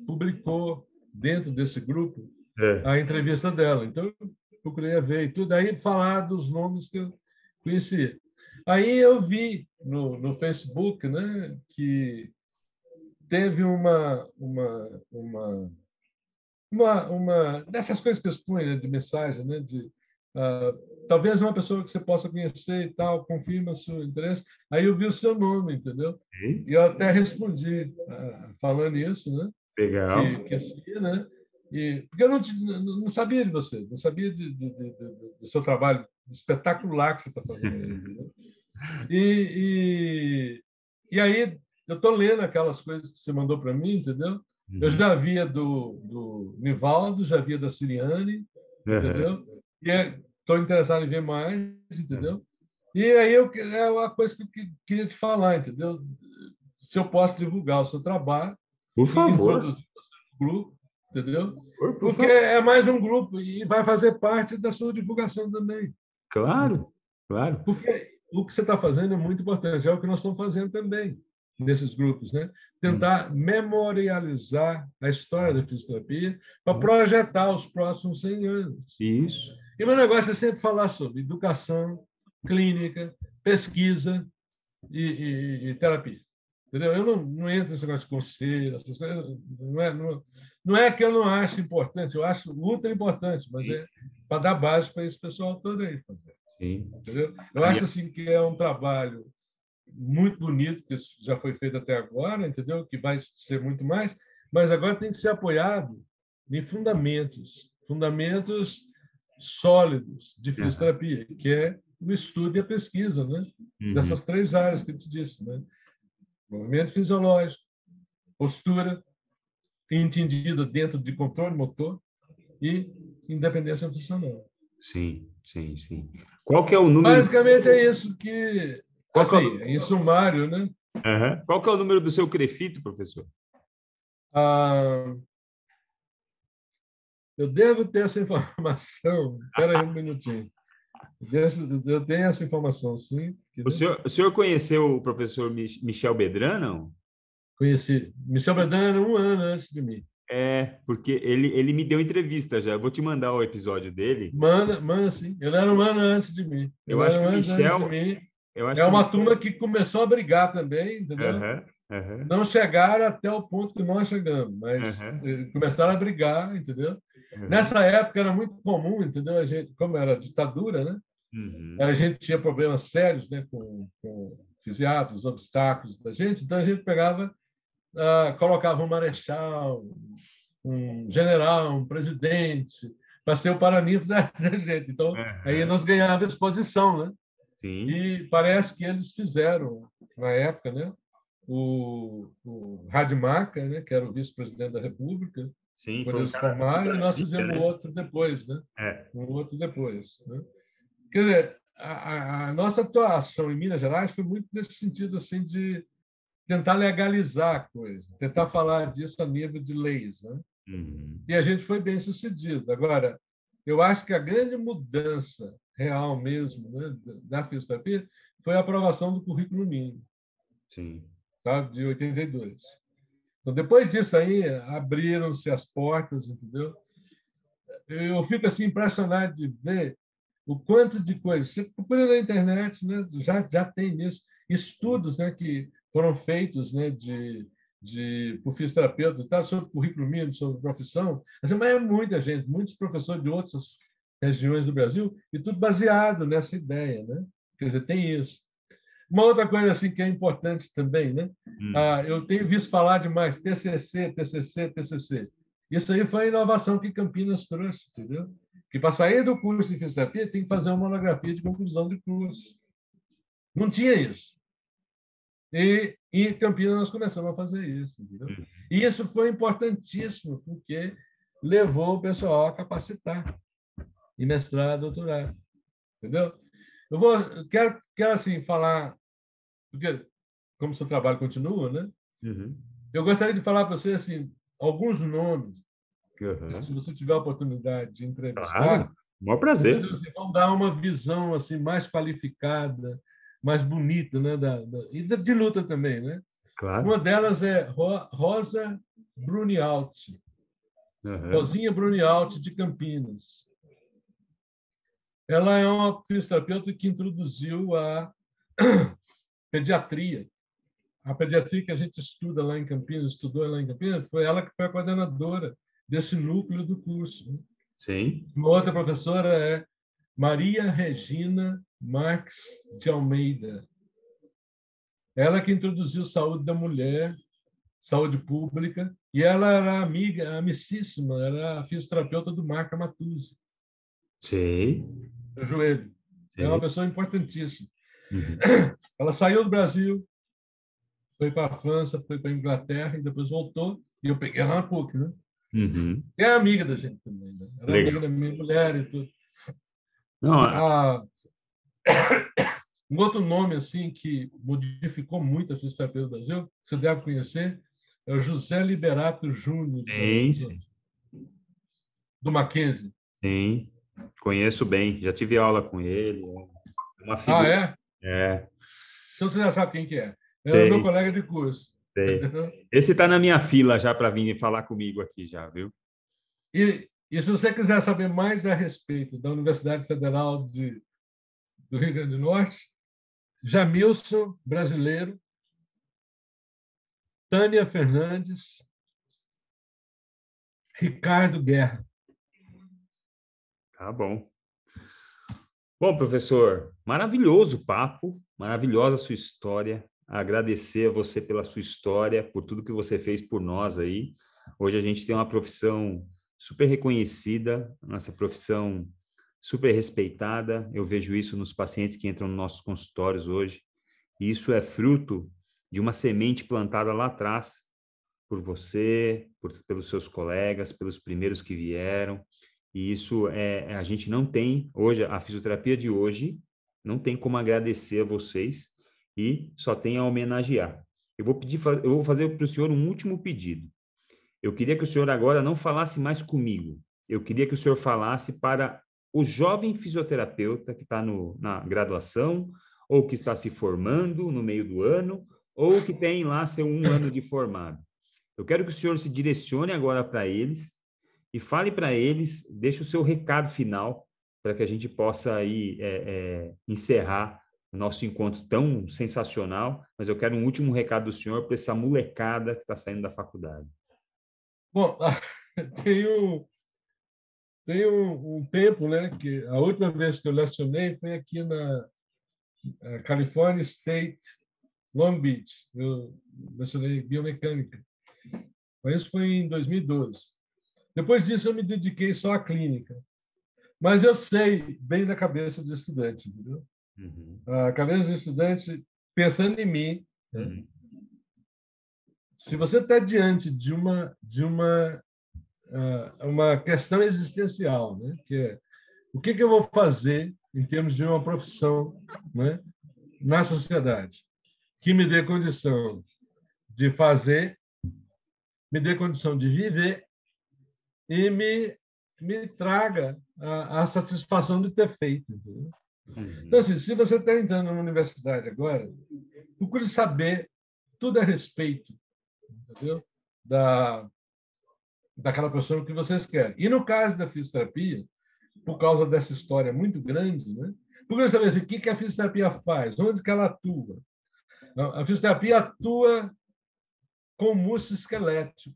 publicou dentro desse grupo É. a entrevista dela. Então, eu procurei ver e tudo. Aí, falar dos nomes que eu conhecia. Aí, eu vi no Facebook, né, que teve uma dessas coisas que eu expunho, né, de mensagem, né, de talvez uma pessoa que você possa conhecer e tal, confirma o seu interesse. Aí eu vi o seu nome, entendeu? Sim. E eu até respondi falando isso, né? Legal. Que seria, né? Porque eu não sabia de você, não sabia do seu trabalho espetacular que você está fazendo aí, entendeu? E aí eu estou lendo aquelas coisas que você mandou para mim, entendeu? Eu Uhum. já via do Nivaldo, já via da Siriane, Uhum. entendeu? E estou interessado em ver mais, Uhum. entendeu? E aí é uma coisa que eu queria te falar, entendeu? Se eu posso divulgar o seu trabalho Por e favor. introduzir você no grupo, entendeu? Por Porque favor. é mais um grupo e vai fazer parte da sua divulgação também. Claro, claro. Porque o que você está fazendo é muito importante, é o que nós estamos fazendo também nesses grupos, né? Hum. Tentar memorializar a história da fisioterapia para projetar os próximos 100 anos. Isso. E meu negócio é sempre falar sobre educação, clínica, pesquisa e terapia. Entendeu? Eu não entro nesse negócio de conselho, essas coisas. Não é que eu não acho importante, eu acho ultra importante, mas é para dar base para esse pessoal todo aí fazer. Sim. Entendeu? Eu acho assim que é um trabalho muito bonito que já foi feito até agora, entendeu? Que vai ser muito mais, mas agora tem que ser apoiado em fundamentos sólidos de Uhum. fisioterapia, que é o estudo e a pesquisa, né? Uhum. Dessas três áreas que eu te disse, né? Movimento fisiológico, postura entendida dentro de controle motor e independência funcional. Sim, sim, sim. Qual que é o número? Basicamente é isso que, Qual que é assim, o... em sumário, né? Uhum. Qual que é o número do seu crefito, professor? Ah, eu devo ter essa informação. Espera aí um minutinho. Eu tenho essa informação, sim. O senhor conheceu o professor Michel Bedran, não? Conheci. Michel Bredan era um ano antes de mim. É, porque ele me deu entrevista já. Eu vou te mandar o episódio dele. Manda, sim. Ele era um ano antes de mim. Eu Ele acho era que um o ano antes de Michel, mim. eu acho É que o uma Michel... turma que começou a brigar também, entendeu? Aham, aham, Não chegaram até o ponto que nós chegamos, mas aham, começaram a brigar, entendeu? aham. Nessa época era muito comum, entendeu? A gente, como era ditadura, né? Uhum. A gente tinha problemas sérios, né, com fisiatras, obstáculos da gente, então a gente pegava, colocava um marechal, um general, um presidente, para ser o paraninfo da gente. Então, aí Aham. nós ganhávamos exposição, né? Sim, E parece que eles fizeram, na época, né, o Rademacher, né, que era o vice-presidente da República, sim, quando foi um eles cara de formaram, e nós Brasília, fizemos o né? outro depois, né? É. Um outro depois, né? Quer dizer, a nossa atuação em Minas Gerais foi muito nesse sentido assim de tentar legalizar a coisa, tentar falar disso a nível de leis, né? Uhum. E a gente foi bem sucedido. Agora, eu acho que a grande mudança real mesmo, né, da fisioterapia foi a aprovação do currículo mínimo, Sim. sabe, de 82. Então, depois disso aí, abriram-se as portas, entendeu? Eu fico assim impressionado de ver o quanto de coisas. Você procura na internet, né? Já tem isso. Estudos, né, que foram feitos, né, por fisioterapeutas, tá, sobre currículo mínimo, sobre profissão, assim, mas é muita gente, muitos professores de outras regiões do Brasil, e tudo baseado nessa ideia, né? Quer dizer, tem isso. Uma outra coisa assim que é importante também, né? Eu tenho visto falar demais TCC, TCC, TCC. Isso aí foi a inovação que Campinas trouxe, entendeu? Que para sair do curso de fisioterapia tem que fazer uma monografia de conclusão de curso. Não tinha isso. E em Campinas nós começamos a fazer isso, entendeu? E isso foi importantíssimo, porque levou o pessoal a capacitar em mestrado, doutorado, entendeu? Quero assim falar, porque como seu trabalho continua, né? Eu gostaria de falar para você assim alguns nomes, se você tiver a oportunidade de entrevistar, Claro, maior prazer. Vão dar uma visão assim mais qualificada, mais bonita, né? E de luta também, né? Claro. Uma delas é Rosa Brunialti, Rosinha Brunialti de Campinas. Ela é uma fisioterapeuta que introduziu a pediatria. A pediatria que a gente estuda lá em Campinas, estudou lá em Campinas, foi ela que foi a coordenadora desse núcleo do curso. Né? Sim. Uma outra professora é Maria Regina Marques de Almeida. Ela que introduziu saúde da mulher, saúde pública, e ela era amiga, amicíssima, era a fisioterapeuta do Marco Matuzzi. Sei. Do joelho. Sei. É uma pessoa importantíssima. Ela saiu do Brasil, foi para a França, foi para a Inglaterra e depois voltou. E eu peguei ela na PUC, né? É amiga da gente também, né? Era amiga da minha mulher e tudo. Não, um outro nome assim que modificou muito a fisioterapia do Brasil, você deve conhecer, é o José Liberato Júnior, sim. Do Mackenzie. Sim, conheço bem, já tive aula com ele. Uma figura... é? Então você já sabe quem que é. É o meu colega de curso. Esse está na minha fila já para vir falar comigo aqui já, viu? E se você quiser saber mais a respeito da Universidade Federal do Rio Grande do Norte, Jamilson, brasileiro, Tânia Fernandes, Ricardo Guerra. Tá bom. Bom, professor, maravilhoso o papo, maravilhosa a sua história. Agradecer a você pela sua história, por tudo que você fez por nós aí. Hoje a gente tem uma profissão super reconhecida, nossa profissão super respeitada. Eu vejo isso nos pacientes que entram nos nossos consultórios hoje. E isso é fruto de uma semente plantada lá atrás por você, pelos seus colegas, pelos primeiros que vieram. E isso a gente não tem hoje, a fisioterapia de hoje não tem como agradecer a vocês e só tem a homenagear. Eu vou fazer para o senhor um último pedido. Eu queria que o senhor agora não falasse mais comigo. Eu queria que o senhor falasse para o jovem fisioterapeuta que está na graduação ou que está se formando no meio do ano ou que tem lá seu 1 ano de formado. Eu quero que o senhor se direcione agora para eles e fale para eles, deixe o seu recado final para que a gente possa aí encerrar o nosso encontro tão sensacional, mas eu quero um último recado do senhor para essa molecada que está saindo da faculdade. Bom, tem um tempo, né, que a última vez que eu lecionei foi aqui na California State, Long Beach. Eu lecionei biomecânica. Mas isso foi em 2012. Depois disso, eu me dediquei só à clínica. Mas eu sei bem da cabeça do estudante, entendeu? A cabeça do estudante, pensando em mim, né? Se você está diante de uma questão existencial, né? Que é o que eu vou fazer em termos de uma profissão, né? Na sociedade, que me dê condição de fazer, me dê condição de viver e me traga a satisfação de ter feito. Entendeu? Então, assim, se você está entrando na universidade agora, procure saber tudo a respeito, entendeu? Daquela pessoa que vocês querem. E no caso da fisioterapia, por causa dessa história muito grande, né? Procure saber assim, o que a fisioterapia faz, onde que ela atua. A fisioterapia atua com o músculo esquelético,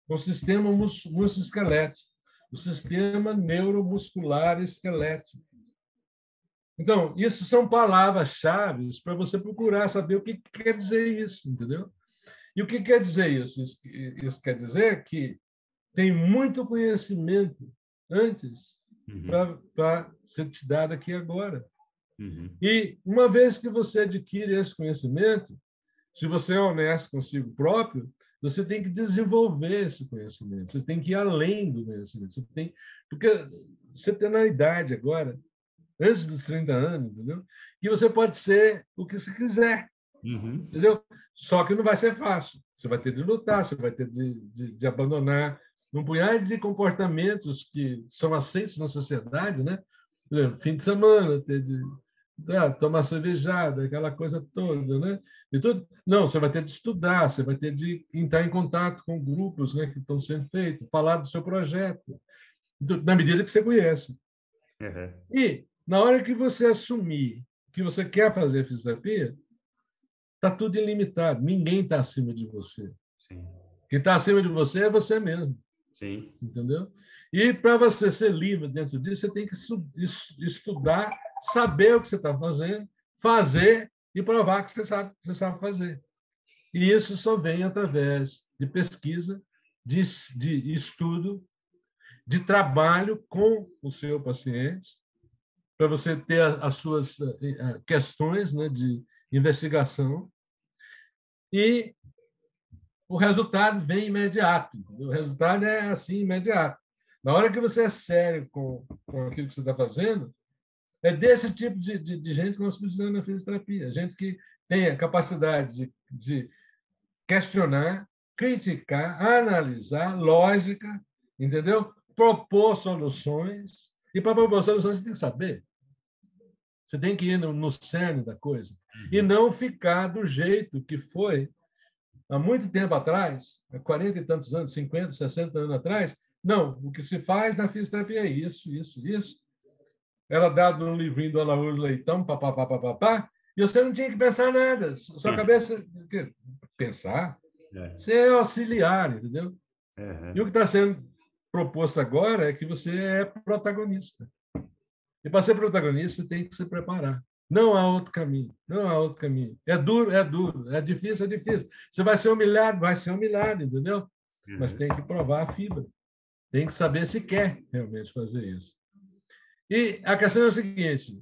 com o sistema musculoesquelético, o sistema neuromuscular esquelético. Então, isso são palavras-chave para você procurar saber o que quer dizer isso, entendeu? E o que quer dizer isso? Isso quer dizer que tem muito conhecimento antes para ser te dado aqui agora. E uma vez que você adquire esse conhecimento, se você é honesto consigo próprio, você tem que desenvolver esse conhecimento, você tem que ir além do conhecimento. Porque você tem na idade agora, antes dos 30 anos, entendeu? Que você pode ser o que você quiser, entendeu? Só que não vai ser fácil. Você vai ter de lutar, você vai ter de abandonar um punhado de comportamentos que são aceitos na sociedade, né? Fim de semana, ter de tomar cervejada, aquela coisa toda, né? E tudo. Não, você vai ter de estudar, você vai ter de entrar em contato com grupos, né, que estão sendo feitos, falar do seu projeto, na medida que você conhece. E na hora que você assumir que você quer fazer fisioterapia, está tudo ilimitado. Ninguém está acima de você. Sim. Quem está acima de você é você mesmo. Sim. Entendeu? E para você ser livre dentro disso, você tem que estudar, saber o que você está fazendo, fazer e provar que você sabe fazer. E isso só vem através de pesquisa, de estudo, de trabalho com o seu paciente, para você ter as suas questões, né, de investigação. E o resultado vem imediato. Entendeu? O resultado é assim, imediato. Na hora que você é sério com aquilo que você está fazendo, é desse tipo de gente que nós precisamos na fisioterapia. Gente que tem a capacidade de questionar, criticar, analisar, lógica, entendeu? Propor soluções. E para propor soluções, você tem que saber. Você tem que ir no cerne da coisa. E não ficar do jeito que foi há muito tempo atrás, há 40 e tantos anos, 50, 60 anos atrás. Não, o que se faz na fisioterapia é isso, isso, isso. Era dado no livrinho do Alaúde Leitão, papapá, e você não tinha que pensar nada. Sua cabeça... Pensar? Você é auxiliar, entendeu? E o que está sendo proposto agora é que você é protagonista. E para ser protagonista, você tem que se preparar. Não há outro caminho. Não há outro caminho. É duro, é duro. É difícil, é difícil. Você vai ser humilhado, entendeu? Mas tem que provar a fibra. Tem que saber se quer realmente fazer isso. E a questão é o seguinte: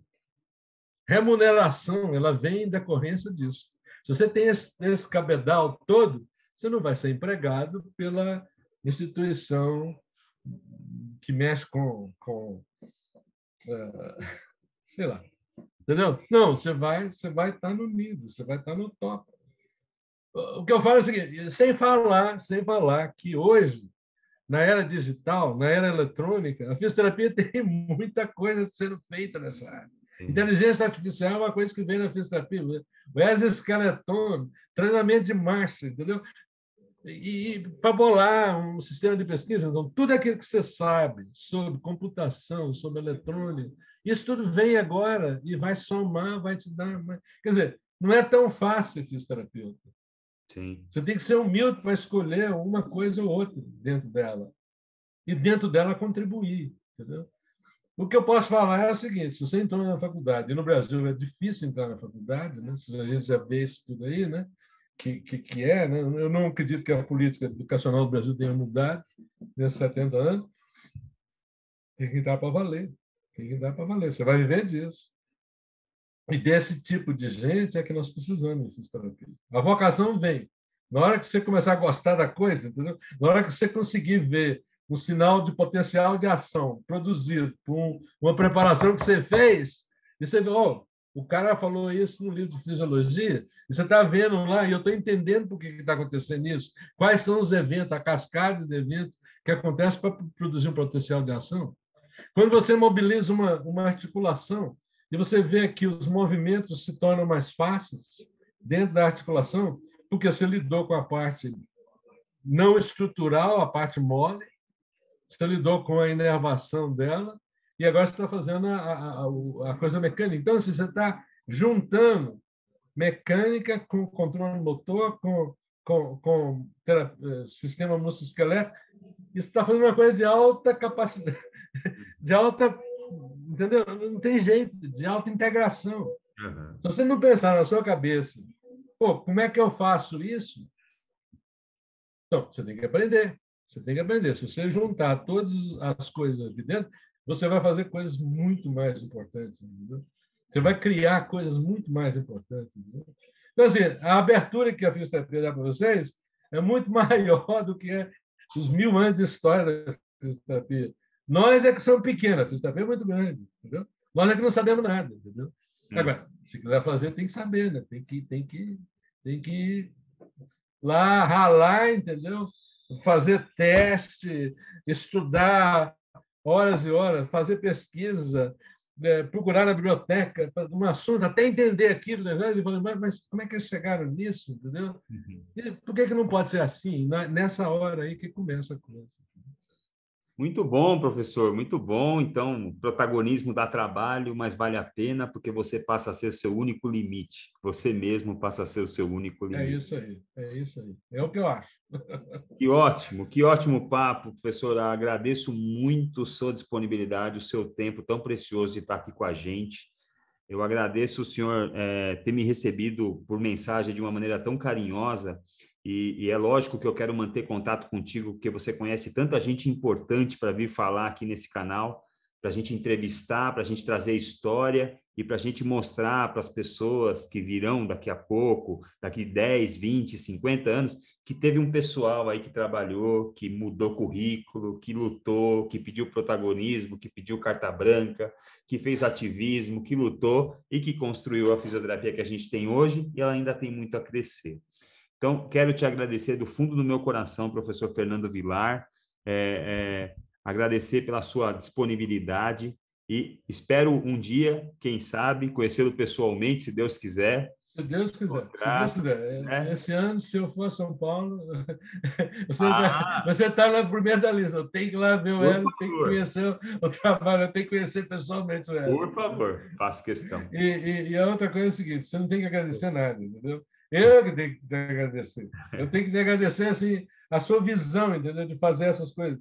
remuneração, ela vem em decorrência disso. Se você tem esse cabedal todo, você não vai ser empregado pela instituição que mexe com sei lá. Entendeu? Não, você vai estar no nível, você vai estar no top. O que eu falo é o seguinte, sem falar que hoje, na era digital, na era eletrônica, a fisioterapia tem muita coisa sendo feita nessa área. Sim. Inteligência artificial é uma coisa que vem na fisioterapia. O exoesqueleton, treinamento de marcha, entendeu? E para bolar um sistema de pesquisa, então, tudo aquilo que você sabe sobre computação, sobre eletrônica, isso tudo vem agora e vai somar, vai te dar... Quer dizer, não é tão fácil fisioterapeuta. Sim. Você tem que ser humilde para escolher uma coisa ou outra dentro dela. E dentro dela contribuir. Entendeu? O que eu posso falar é o seguinte: se você entrou na faculdade, e no Brasil é difícil entrar na faculdade, né? Se a gente já vê isso tudo aí, né? Que é, né? Eu não acredito que a política educacional do Brasil tenha mudado nesses 70 anos. Tem que entrar para valer. Tem que entrar para valer. Você vai viver disso. E desse tipo de gente é que nós precisamos de fisioterapia. A vocação vem. Na hora que você começar a gostar da coisa, entendeu? Na hora que você conseguir ver um sinal de potencial de ação produzido por uma preparação que você fez, e você vê, oh, o cara falou isso no livro de fisiologia, e você está vendo lá, e eu estou entendendo por que está acontecendo isso, quais são os eventos, a cascada de eventos que acontecem para produzir um potencial de ação. Quando você mobiliza uma articulação, e você vê que os movimentos se tornam mais fáceis dentro da articulação, porque você lidou com a parte não estrutural, a parte mole, você lidou com a inervação dela, e agora você está fazendo a coisa mecânica. Então, assim, você está juntando mecânica com controle motor, com sistema musculoesquelético, isso está fazendo uma coisa de alta capacidade, de alta, entendeu? Não tem jeito, de alta integração. Uhum. Se você não pensar na sua cabeça, pô, como é que eu faço isso? Então, você tem que aprender. Você tem que aprender. Se você juntar todas as coisas aqui dentro, você vai fazer coisas muito mais importantes. Entendeu? Você vai criar coisas muito mais importantes. Entendeu? Então, assim, a abertura que a fisioterapia dá para vocês é muito maior do que os 1000 anos de história da fisioterapia. Nós é que somos pequenos, a fisioterapia é muito grande. Entendeu? Nós é que não sabemos nada. Entendeu? Agora, se quiser fazer, tem que saber, né? Tem que lá ralar, entendeu? Fazer teste, estudar horas e horas, fazer pesquisa, procurar na biblioteca um assunto, até entender aquilo, né? E falar, mas como é que eles chegaram nisso, entendeu? E por que não pode ser assim? Nessa hora aí que começa a coisa. Muito bom, professor, muito bom. Então, o protagonismo dá trabalho, mas vale a pena porque você passa a ser o seu único limite. Você mesmo passa a ser o seu único limite. É isso aí, é isso aí. É o que eu acho. Que ótimo papo, professor. Eu agradeço muito sua disponibilidade, o seu tempo tão precioso de estar aqui com a gente. Eu agradeço o senhor ter me recebido por mensagem de uma maneira tão carinhosa e é lógico que eu quero manter contato contigo porque você conhece tanta gente importante para vir falar aqui nesse canal, para a gente entrevistar, para a gente trazer história e para a gente mostrar para as pessoas que virão daqui a pouco, daqui 10, 20, 50 anos, que teve um pessoal aí que trabalhou, que mudou currículo, que lutou, que pediu protagonismo, que pediu carta branca, que fez ativismo, que lutou e que construiu a fisioterapia que a gente tem hoje e ela ainda tem muito a crescer. Então, quero te agradecer do fundo do meu coração, professor Fernando Vilar, agradecer pela sua disponibilidade e espero um dia, quem sabe, conhecê-lo pessoalmente, se Deus quiser. Se Deus quiser. Se Deus quiser. Esse ano, se eu for a São Paulo, você está na primeira da lista. Eu tenho que ir lá ver o Hélio, tenho que conhecer o trabalho, eu tenho que conhecer pessoalmente o Hélio. Por favor, faço questão. E a outra coisa é o seguinte, você não tem que agradecer nada, entendeu? Eu que tenho que te agradecer. Eu tenho que te agradecer assim, a sua visão, entendeu? De fazer essas coisas.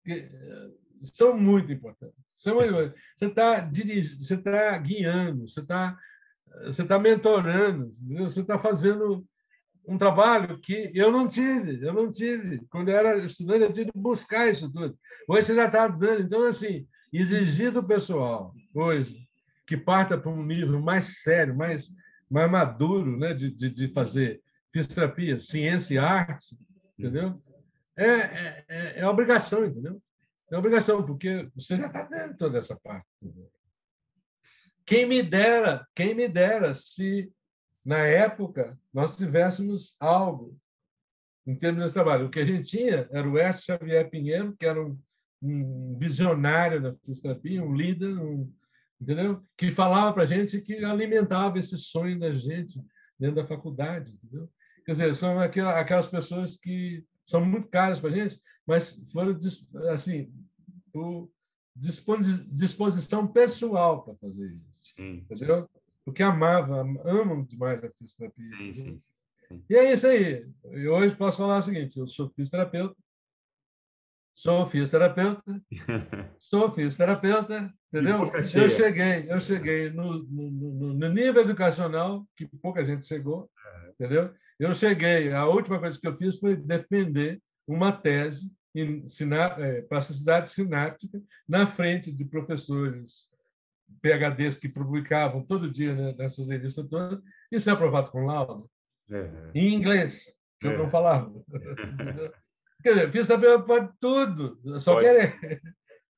Que são muito importantes. Você está dirigindo, você está guiando, você está mentorando, entendeu? Você está fazendo um trabalho que eu não tive. Quando eu era estudante, eu tive que buscar isso tudo. Hoje você já está dando. Então, assim, exigir do pessoal, hoje, que parta para um nível mais sério, mais maduro, né, de fazer fisioterapia, ciência e arte, entendeu? É obrigação, entendeu? É obrigação, porque você já está dando toda essa parte. Entendeu? Quem me dera se, na época, nós tivéssemos algo em termos de trabalho. O que a gente tinha era o Hércio Xavier Pinheiro, que era um visionário da fisioterapia, um líder, entendeu? Que falava para a gente, que alimentava esse sonho da gente dentro da faculdade, entendeu? Quer dizer, são aquelas pessoas que são muito caras para a gente, mas foram assim, por disposição pessoal para fazer isso, entendeu? Porque amam demais a fisioterapia. Sim. E é isso aí. E hoje posso falar o seguinte: eu sou fisioterapeuta, entendeu? Eu cheguei no nível educacional que pouca gente chegou, entendeu? A última coisa que eu fiz foi defender uma tese em plasticidade sináptica na frente de professores PhDs que publicavam todo dia, né, nessas revistas todas, e ser aprovado com laudo em inglês, que eu não falava. Quer dizer, fisioterapeuta pode tudo, é só querer.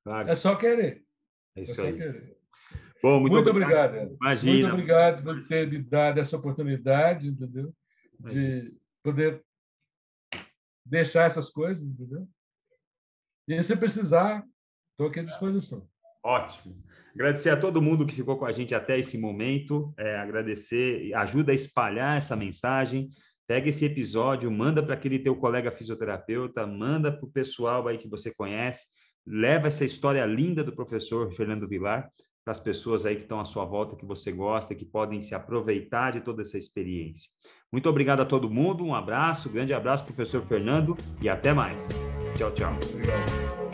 Claro. É só querer. É isso aí. Querer. Bom, muito obrigado. Imagina. Muito obrigado por ter me dado essa oportunidade, entendeu? De poder deixar essas coisas, entendeu? E se precisar, estou aqui à disposição. Ótimo. Agradecer a todo mundo que ficou com a gente até esse momento. Agradecer, ajuda a espalhar essa mensagem. Pega esse episódio, manda para aquele teu colega fisioterapeuta, manda para o pessoal aí que você conhece, leva essa história linda do professor Fernando Vilar para as pessoas aí que estão à sua volta, que você gosta, que podem se aproveitar de toda essa experiência. Muito obrigado a todo mundo, um abraço, grande abraço, professor Fernando, e até mais. Tchau, tchau. Obrigado.